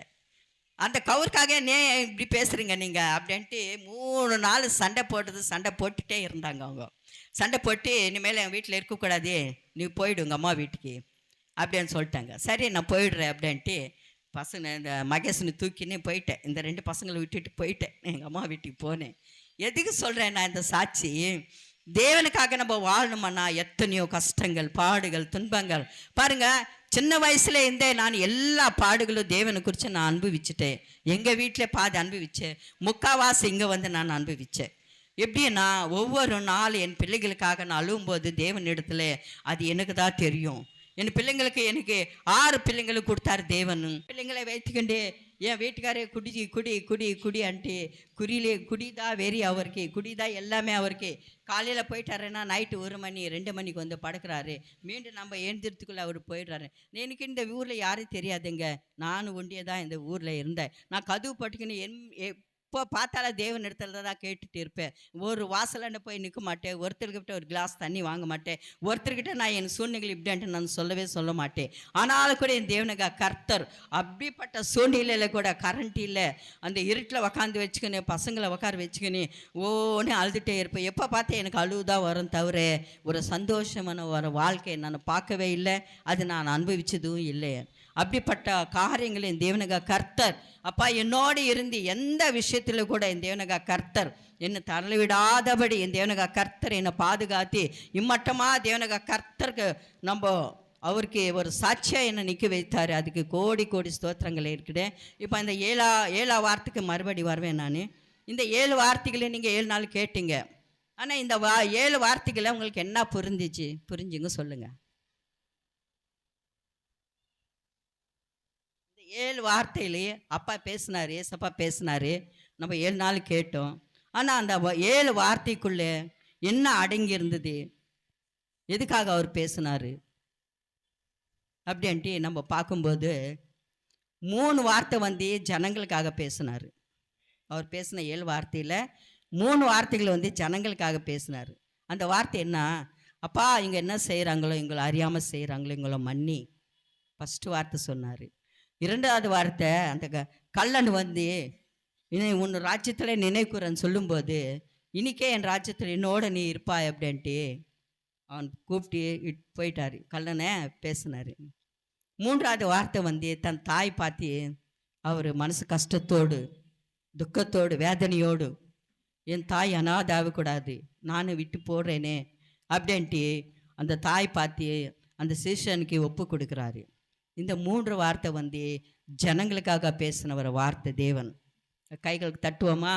அந்த கவுருக்காக இப்படி பேசுகிறீங்க நீங்கள் அப்படின்ட்டு 3 நாள் சண்டை போட்டுகிட்டே இருந்தாங்க. அவங்க சண்டை போட்டு இனிமேல் என் வீட்டில் இருக்கக்கூடாது, நீ போயிடுங்க அம்மா வீட்டுக்கு அப்படின்னு சொல்லிட்டாங்க. சரி நான் போயிடுறேன் அப்படின்ட்டு இந்த மகேஷனை தூக்கினே போயிட்டேன், இந்த 2 பசங்களை விட்டுட்டு போயிட்டேன், எங்கள் அம்மா வீட்டுக்கு போனேன். எதுக்கு சொல்கிறேன் நான் இந்த சாட்சி, தேவனுக்காக நம்ம வாழணுமாண்ணா எத்தனையோ கஷ்டங்கள், பாடுகள், துன்பங்கள். பாருங்க, சின்ன வயசுல இருந்தே நான் எல்லா பாடுகளும் தேவனை குறித்து நான் அனுபவிச்சுட்டேன். எங்கள் வீட்டில் பாதி அனுபவித்தேன், முக்கால்வாசி இங்கே வந்து நான் அனுபவித்தேன். எப்படின்னா, ஒவ்வொரு நாள் என் பிள்ளைகளுக்காக நான் அழுவும்போது தேவனிடத்துல அது எனக்கு தான் தெரியும். என் பிள்ளைங்களுக்கு எனக்கு 6 பிள்ளைங்களுக்கு கொடுத்தாரு தேவன். பிள்ளைங்களை வைத்துக்கொண்டு என் வீட்டுக்காரே குடி குடி குடி குடி அன்ட்டு குடிதான் வெறி அவருக்கு, குடிதான் எல்லாமே அவருக்கு. காலையில் போயிட்டாருன்னா நைட்டு 1 மணி 2 மணிக்கு வந்து படுக்கிறாரு. மீண்டும் நம்ம எழுந்திரத்துக்குள்ளே அவர் போயிடுறாரு. எனக்கு இந்த ஊரில் யாரும் தெரியாதுங்க, நானும் ஒண்டியே தான் இந்த ஊரில் இருந்தேன். நான் கதவு பட்டுக்குன்னு இப்போ பார்த்தால தேவன் இடத்துல தான் கேட்டுட்டு இருப்பேன். ஒரு வாசலாண்ட போய் நிற்க மாட்டேன், ஒருத்தர்கிட்ட ஒரு கிளாஸ் தண்ணி வாங்க மாட்டேன், ஒருத்தர்கிட்ட நான் என் சூழ்நிலை இப்படின்ட்டு நான் சொல்ல மாட்டேன். ஆனாலும் கூட என் தேவனுக்கு கர்த்தர் அப்படிப்பட்ட சூழ்நிலையில் கூட கரண்ட் இல்லை, அந்த இருட்டில் உக்காந்து வச்சுக்கின்னு பசங்களை உட்கார வச்சுக்கின்னு ஓன்னு அழுதுகிட்டே இருப்பேன். எப்போ பார்த்தா எனக்கு அழுவுதான் வரும் தவிர ஒரு சந்தோஷமான ஒரு வாழ்க்கையை நான் பார்க்கவே இல்லை, அது நான் அனுபவிச்சதும் இல்லை. அப்படிப்பட்ட காரியங்களை என் தேவனுக்கு கர்த்தர் அப்பா என்னோடு இருந்து எந்த விஷயத்தில் கூட என் தேவனுக்கு கர்த்தர் என்னை தள்ளிவிடாதபடி என் தேவனுக்கு கர்த்தர் என்னை பாதுகாத்து இம்மட்டமாக தேவனுக்கு கர்த்தருக்கு நம்ம அவருக்கு ஒரு சாட்சியாக என்னை நிற்க வைத்தார். அதுக்கு கோடி கோடி ஸ்தோத்திரங்கள் இருக்குது. இப்போ இந்த ஏழா வார்த்தைக்கு மறுபடி வருவேன் நான். இந்த 7 வார்த்தைகளை நீங்கள் 7 நாள் கேட்டீங்க. ஆனால் இந்த 7 வார்த்தைகளை உங்களுக்கு என்ன புரிஞ்சுங்க சொல்லுங்கள். 7 வார்த்தையிலேயே அப்பா பேசினார், ஏசப்பா பேசினார், நம்ம 7 நாள் கேட்டோம். ஆனால் அந்த 7 வார்த்தைக்குள்ளே என்ன அடங்கி இருந்தது, எதுக்காக அவர் பேசினார் அப்படின்ட்டு நம்ம பார்க்கும்போது 3 வார்த்தை வந்து ஜனங்களுக்காக பேசினார். அவர் பேசின 7 வார்த்தையில் 3 வார்த்தைகள் வந்து ஜனங்களுக்காக பேசினார். அந்த வார்த்தை என்ன, அப்பா இங்கே என்ன செய்கிறாங்களோ, எங்களை அறியாமல் செய்கிறாங்களோ எங்களை மன்னி, ஃபஸ்ட்டு வார்த்தை சொன்னார். 2வது வார்த்தை, அந்த கள்ளன் வந்து உன் ராஜ்யத்தில் நினைக்குறன்னு சொல்லும்போது, இன்றைக்கே என் ராஜ்யத்தில் என்னோட நீ இருப்பாய் அப்படின்ட்டு அவன் கூப்பிட்டு போயிட்டார், கள்ளனை பேசினார். 3வது வார்த்தை வந்து தன் தாய் பார்த்து அவர் மனசு கஷ்டத்தோடு துக்கத்தோடு வேதனையோடு, என் தாய் அனாதாகக்கூடாது, நான் விட்டு போடுறேனே அப்படின்ட்டு அந்த தாய் பார்த்து அந்த சீஷனுக்கு ஒப்பு கொடுக்குறாரு. இந்த 3 வார்த்தை வந்து ஜனங்களுக்காக பேசின ஒரு வார்த்தை தேவன். கைகளுக்கு தட்டுவோமா?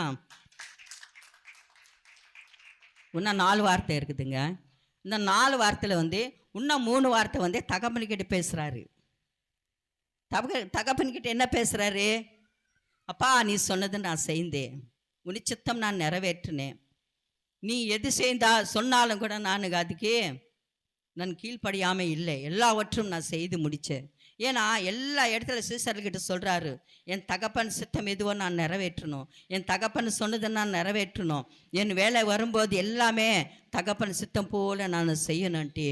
இன்னும் 4 வார்த்தை இருக்குதுங்க. இந்த 4 வார்த்தையில் வந்து இன்னும் 3 வார்த்தை வந்து தகப்பன்கிட்ட பேசுகிறாரு. தகப்பன்கிட்ட என்ன பேசுகிறாரு, அப்பா நீ சொன்னது நான் செய்தேன், உன் சித்தம் நான் நிறைவேற்றினேன், நீ எது சொன்னாலும் கூட அதுக்கு நான் கீழ்ப்படியாமல் இல்லை, எல்லாவற்றும் நான் செய்து முடித்தேன். ஏன்னா எல்லா இடத்துல சீசர்கிட்ட சொல்கிறாரு, என் தகப்பன் சித்தம் எதுவோ நான் நிறைவேற்றணும், என் தகப்பன் சொன்னதை நான் நிறைவேற்றணும், என் வேலை வரும்போது எல்லாமே தகப்பன் சித்தம் போல் நான் செய்யணுன்ட்டு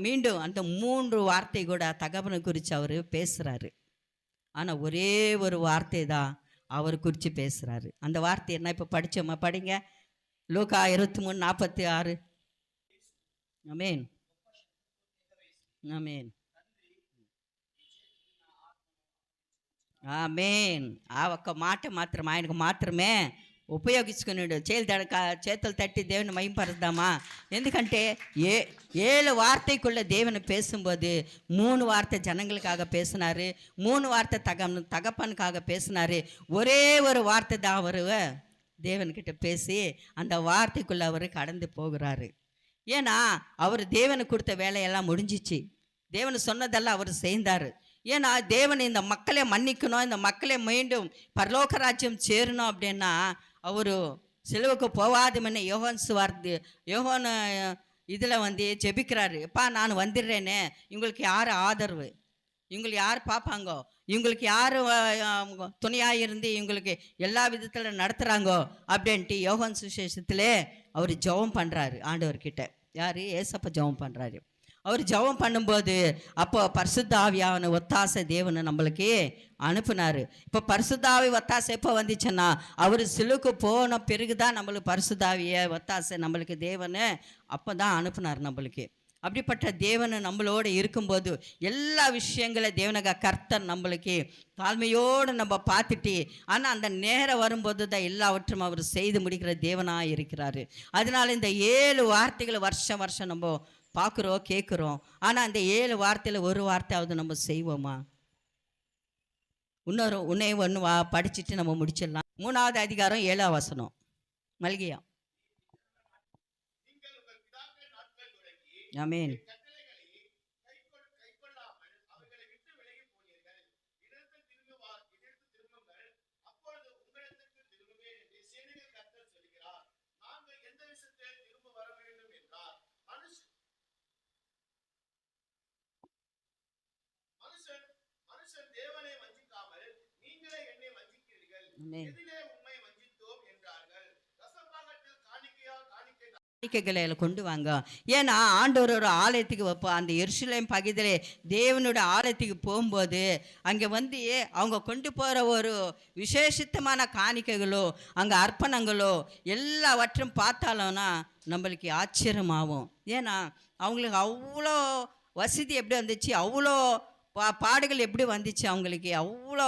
மீண்டும் அந்த 3 வார்த்தை கூட தகப்பனை குறித்து அவர் பேசுகிறாரு. ஆனால் ஒரே ஒரு வார்த்தை தான் அவர் குறித்து பேசுகிறாரு. அந்த வார்த்தை என்ன, இப்போ படித்தோமா? படிங்க, லூக்கா 23:46. ஆமென், ஆமென், ఆమెన్. ఆ ఒక్క మాట మాత్రం ఆయనకు మాత్రమే ఉపయోగించుకున్నాడు. చేతులు తట్టి దేవుని మహింపరుద్దామా? ఎందుకంటే 7 வார்த்தைக்குள்ள தேவனை பேசும்போது 3 வார்த்தை ஜனங்களுக்காக பேசினாரு, 3 வார்த்தை தகப்பனுக்காக பேசினாரு, ஒரே ஒரு வார்த்தை தான் அவர் தேவன்கிட்ட பேசி அந்த வார்த்தைக்குள்ள அவர் கடந்து போகிறாரு. ஏன்னா அவர் தேவனை கொடுத்த வேலையெல்லாம் முடிஞ்சிச்சு, தேவன் சொன்னதெல்லாம் அவர் செய்தார். ஏன்னா தேவன் இந்த மக்களை மன்னிக்கணும், இந்த மக்களை மீண்டும் பரலோக ராஜ்யம் சேரணும் அப்படின்னா அவர் சிலுவுக்கு போகாத முன்ன யோவான் இதில் வந்து ஜெபிக்கிறாரு, எப்பா நான் வந்துடுறேனே, இவங்களுக்கு யார் ஆதரவு, இவங்களுக்கு யார் பார்ப்பாங்கோ, இவங்களுக்கு யார் துணையாக இருந்து இவங்களுக்கு எல்லா விதத்தில் நடத்துகிறாங்கோ அப்படின்ட்டு யோவான் சுவிசேஷத்தில் அவர் ஜெபம் பண்ணுறாரு ஆண்டவர்கிட்ட. யார்? ஏசப்பா ஜெபம் பண்ணுறாரு. அவர் ஜெபம் பண்ணும்போது அப்போ பரிசுத்த ஆவியான ஒத்தாசை தேவனை நம்மளுக்கு அனுப்புனார். இப்போ பரிசுத்த ஆவி ஒத்தாசை எப்போ வந்துச்சுன்னா அவர் சிலுக்கு போன பிறகு தான் நம்மளுக்கு பரிசுத்த ஆவிய ஒத்தாசை நம்மளுக்கு தேவனை அப்போ தான் அனுப்புனார் நம்மளுக்கு. அப்படிப்பட்ட தேவனை நம்மளோட இருக்கும்போது எல்லா விஷயங்களை தேவனக கர்த்தர் நம்மளுக்கு தாழ்மையோடு நம்ம பார்த்துட்டு, ஆனால் அந்த நேரம் வரும்போது தான் எல்லாவற்றும் அவர் செய்து முடிக்கிற தேவனாக இருக்கிறாரு. அதனால இந்த 7 வார்த்தைகளை வருஷம் வருஷம் நம்ம பார்க்குறோம், கேட்குறோம். ஆனால் அந்த 7 வார்த்தையில் ஒரு வார்த்தையாவது நம்ம செய்வோமா? ஒன்று படிச்சுட்டு நம்ம முடிச்சிடலாம். 3வது அதிகாரம் 7ஆம் வசனம், மல்கியா. நீங்கள் உங்கள் பிதாக்கள் நாட்கள் தொடங்கி ஆமென். என் கட்டளைகளை கைக்கொள்ளாமல் அவர்களை விட்டு விலகி போனீர்கள். என்னிடத்தில் திரும்புங்கள், அப்பொழுது உங்களிடத்திற்கு திரும்புவேன் என்று சேனைகளின் கர்த்தர் சொல்கிறார். நாங்கள் எந்த விஷயத்தில் திரும்ப வர வேண்டும் என்றார். மனுஷன் தேவனை வஞ்சிக்காமல் நீங்களே என்னை வஞ்சிக்கிறீர்கள். எதிலே உம்மை வஞ்சித்தோம் என்றார்கள். தசமபாகத்தில் காணிக்கைகளை கொண்டு வாங்க. ஏன்னா ஆண்டவர் ஒரு ஆலயத்துக்கு வைப்போம். அந்த எருசலேம் பகுதியிலே தேவனுடைய ஆலயத்துக்கு போகும்போது அங்கே வந்து அவங்க கொண்டு போகிற ஒரு விசேஷித்தமான காணிக்கைகளோ அங்கே அர்ப்பணங்களோ எல்லாவற்றும் பார்த்தாலோன்னா நம்மளுக்கு ஆச்சரியமாகும். ஏன்னா அவங்களுக்கு அவ்வளோ வசதி எப்படி வந்துச்சு, அவ்வளோ பாடுகள் எப்படி வந்துச்சு, அவங்களுக்கு அவ்வளோ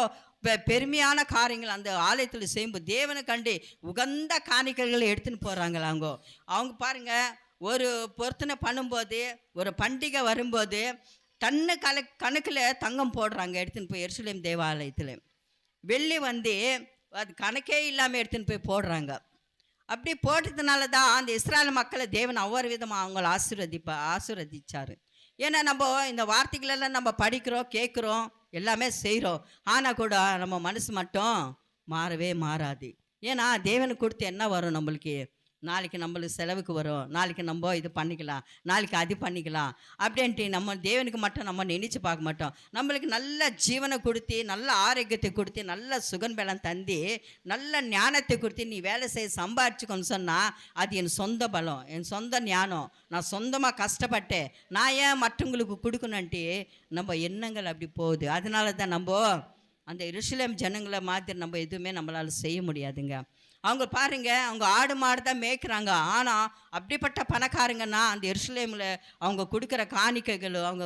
பெருமையான காரியங்கள் அந்த ஆலயத்தில் செய்யும்போது தேவனை கண்டு உகந்த காணிக்கைகளை எடுத்துன்னு போகிறாங்களா. அவங்க பாருங்கள், ஒரு பொருத்தனை பண்ணும்போது ஒரு பண்டிகை வரும்போது டன்னு கணக்கில் தங்கம் போடுறாங்க எடுத்துன்னு போய் எருசலேம் தேவாலயத்தில். வெள்ளி வந்து அது கணக்கே இல்லாமல் எடுத்துன்னு போய் போடுறாங்க. அப்படி போட்டதுனால தான் அந்த இஸ்ராயல் மக்களை தேவன் ஒவ்வொரு விதமாக அவங்கள ஆசீர்வதிச்சார். ஏன்னா நம்ம இந்த வார்த்தைகளெல்லாம் நம்ம படிக்கிறோம், கேட்குறோம், எல்லாமே செய்கிறோம். ஆனால் கூட நம்ம மனசு மட்டும் மாறவே மாறாது. ஏன்னா தேவனுக்கு கொடுத்து என்ன வரும் நம்மளுக்கு? நாளைக்கு நம்மளுக்கு செலவுக்கு வரும், நாளைக்கு நம்ம இது பண்ணிக்கலாம், நாளைக்கு அது பண்ணிக்கலாம் அப்படின்ட்டு நம்ம தேவனுக்கு மட்டும் நம்ம நினச்சி பார்க்க மாட்டோம். நம்மளுக்கு நல்ல ஜீவனை கொடுத்து, நல்ல ஆரோக்கியத்தை கொடுத்து, நல்ல சுகன்பலம் தந்தி, நல்ல ஞானத்தை கொடுத்து நீ வேலை செய்ய சம்பாரிச்சுக்கோன்னு சொன்னால் அது என் சொந்த பலம், என் சொந்த ஞானம், நான் சொந்தமாக கஷ்டப்பட்டேன், நான் ஏன் மற்றவங்களுக்கு கொடுக்கணுன்ட்டு நம்ம எண்ணங்கள் அப்படி போகுது. அதனால தான் நம்ம அந்த எருசலேம் ஜனங்களை மாதிரி நம்ம எதுவுமே நம்மளால் செய்ய முடியாதுங்க. அவங்க பாருங்க, அவங்க ஆடு மாடு தான் மேய்க்கிறாங்க. ஆனால் அப்படிப்பட்ட பணக்காரங்கன்னா அந்த எருசலேமில் அவங்க கொடுக்குற காணிக்கைகள், அவங்க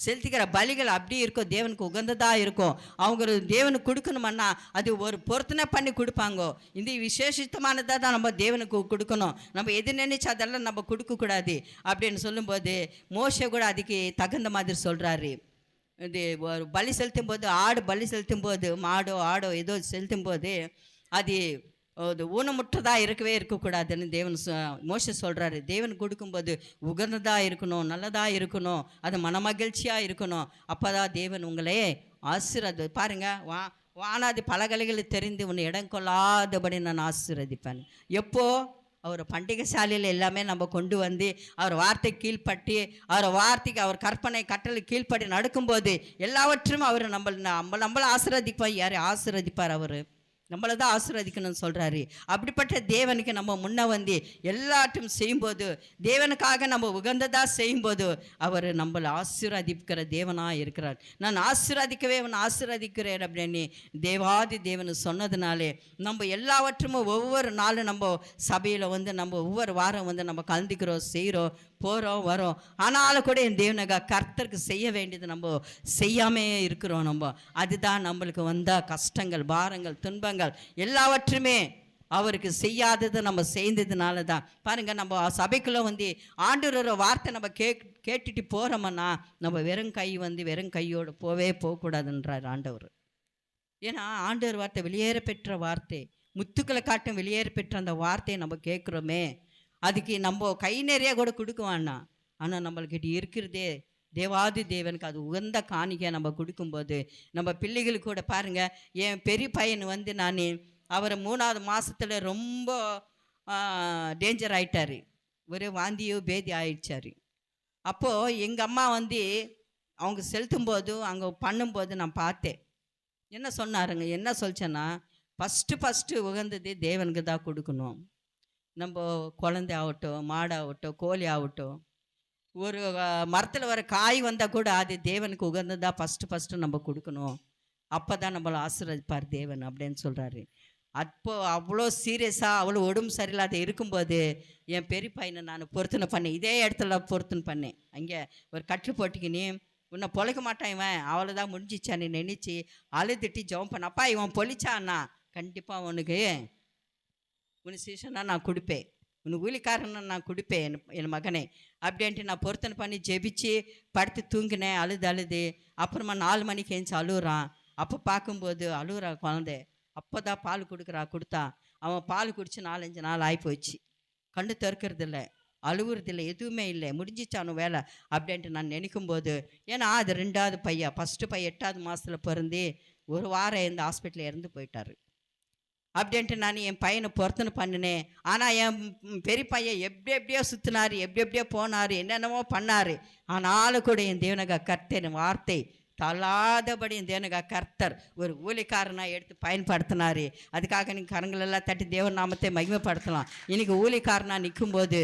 செலுத்திக்கிற பலிகள் அப்படி இருக்கும், தேவனுக்கு உகந்ததாக இருக்கும். அவங்க தேவனுக்கு கொடுக்கணுமன்னா அது ஒரு பொருத்தனை பண்ணி கொடுப்பாங்க. இந்த விசேஷித்தமானதாக தான் நம்ம தேவனுக்கு கொடுக்கணும். நம்ம எது நினைச்சு அதெல்லாம் நம்ம கொடுக்கக்கூடாது அப்படின்னு சொல்லும்போது மோசே கூட அதுக்கு தகுந்த மாதிரி சொல்கிறாரு. இது ஒரு பலி செலுத்தும் போது, ஆடு பலி செலுத்தும் போது, மாடோ ஆடோ ஏதோ செலுத்தும் போது அது ஊனமுற்றதாக இருக்கக்கூடாதுன்னு தேவன் மோசே சொல்கிறாரு. தேவன் கொடுக்கும்போது உகந்ததாக இருக்கணும், நல்லதாக இருக்கணும், அது மனமகிழ்ச்சியாக இருக்கணும். அப்போ தான் தேவன் உங்களே பாருங்கள், வானாதி பலகலைகளை தெரிந்து உன்னை இடம் கொள்ளாதபடி நான் ஆசீர்வதிப்பேன். எப்போ? அவர் பண்டிகை சாலையில் எல்லாமே நம்ம கொண்டு வந்து அவர் வார்த்தை கீழ்பட்டி, அவர் வார்த்தைக்கு அவர் கற்பனை கட்டளை கீழ்படி நடக்கும்போது எல்லாவற்றும் அவர் நம்மளை ஆசீர்வதிப்பார். யார் ஆசீர்வதிப்பார்? அவர் நம்மளை தான் ஆசீர்வதிக்கணும்னு சொல்கிறாரு. அப்படிப்பட்ட தேவனுக்கு நம்ம முன்ன வந்து எல்லாத்தையும் செய்யும்போது, தேவனுக்காக நம்ம உகந்ததாக செய்யும்போது அவர் நம்மளை ஆசீர்வதிக்கிற தேவனாக இருக்கிறார். நான் ஆசீர்வதிக்கிறேன் அப்படின்னு தேவாதி தேவன் சொன்னதுனாலே நம்ம எல்லாவற்றும் ஒவ்வொரு நாளும் நம்ம சபையில் வந்து நம்ம ஒவ்வொரு வாரம் வந்து நம்ம கலந்துக்கிறோம், செய்கிறோம், போகிறோம், வரோம். ஆனாலும் கூட என் தேவனக கர்த்தருக்கு செய்ய வேண்டியது நம்ம செய்யாமே இருக்கிறோம். நம்ம அதுதான் நம்மளுக்கு வந்த கஷ்டங்கள், பாரங்கள், துன்பங்கள் எல்லாவற்றுமே அவருக்கு செய்யாதது நம்ம செய்ததுனால தான். பாருங்கள், நம்ம சபைக்குள்ளே வந்து ஆண்டவரோட வார்த்தை நம்ம கேட்டுட்டு போகிறோம்னா நம்ம வெறும் கையோடு போகக்கூடாதுன்றார் ஆண்டவர். ஏன்னா ஆண்டவர் வார்த்தை வெளியேற பெற்ற வார்த்தை, முத்துக்களை காட்டும் வெளியேற பெற்ற அந்த வார்த்தையை நம்ம கேட்குறோமே, அதுக்கு நம்ம கை நிறைய கூட கொடுக்குவான்னா. ஆனால் நம்மளுக்கிட்ட இருக்கிறதே தேவாதி தேவனுக்கு அது உகந்த காணிக்கை நம்ம கொடுக்கும்போது நம்ம பிள்ளைகளுக்கு கூட பாருங்கள், என் பெரிய பையன் வந்து நான் அவர் 3வது மாதத்தில் ரொம்ப டேஞ்சர் ஆகிட்டார், ஒரே வாந்தியோ பேதி ஆகிடுச்சார். அப்போது எங்கள் அம்மா வந்து அவங்க செலுத்தும்போது அங்கே பண்ணும்போது நான் பார்த்தேன். என்ன சொன்னாருங்க, என்ன சொல்லிச்சேன்னா, ஃபஸ்ட்டு உகந்தது தேவனுக்கு தான் கொடுக்கணும். நம்ம குழந்தை ஆகட்டும், மாடாகட்டும், கோழி ஆகட்டும், ஒரு மரத்தில் வர காய் வந்தால் கூட அது தேவனுக்கு உகந்ததாக ஃபஸ்ட்டு நம்ம கொடுக்கணும். அப்போ தான் நம்மளை ஆசீர்வதிப்பார் தேவன் அப்படின்னு சொல்கிறாரு. அப்போ அவ்வளோ சீரியஸாக அவ்வளோ உடம்பு சரியில்லாத இருக்கும்போது என் பெரிய பையனை நான் பொருத்தனை பண்ணேன். இதே இடத்துல பொருத்தனை பண்ணேன். அங்கே ஒரு கட்டு போட்டிக்கினே உன்னை பொழைக்க மாட்டான் இவன், அவ்வளோதான் முடிஞ்சிச்சான்னு நினச்சி அழுதுட்டு ஜெபம் பண்ண. அப்பா இவன் பொழிச்சான்னா கண்டிப்பாக உனக்கு சீசனாக நான் கொடுப்பேன், உனக்கு ஊழிக்காரனை நான் கொடுப்பேன் என் மகனே அப்படின்ட்டு நான் பொருத்தனை பண்ணி ஜெபிச்சு படுத்து தூங்கினேன். அழுது அப்புறமா 4 மணிக்கு எழுந்துச்சு அழுகுறான். அப்போ பார்க்கும்போது அழுகுறா குழந்தை. அப்போ தான் பால் கொடுத்தா அவன் பால் குடித்து 4-5 நாள் ஆகிப்போச்சு. கண்டு திறக்கிறதில்ல, அழுகுறதில்லை, எதுவுமே இல்லை, முடிஞ்சிச்சானு வேலை அப்படின்ட்டு நான் நினைக்கும்போது, ஏன்னா அது 2வது பையன், ஃபஸ்ட்டு பையன் 8வது மாதத்தில் பிறந்து 1 வாரம் இந்த ஹாஸ்பிட்டலில் இறந்து போயிட்டார். அப்படின்ட்டு நான் என் பையனை பொருத்தனை பண்ணினேன். ஆனால் என் பெரிய பையன் எப்படியோ சுற்றினார், எப்படியோ போனார், என்னென்னமோ பண்ணார். ஆனாலும் கூட என் தேவனக கர்த்தர் வார்த்தை தள்ளாதபடி என் தேவனக கர்த்தர் ஒரு ஊழிக்காரனாக எடுத்து பயன்படுத்தினார். அதுக்காக நீங்கள் கரங்களெல்லாம் தட்டி தேவன் நாமத்தை மகிமைப்படுத்தலாம். இன்றைக்கி ஊழிக்காரனாக நிற்கும்போது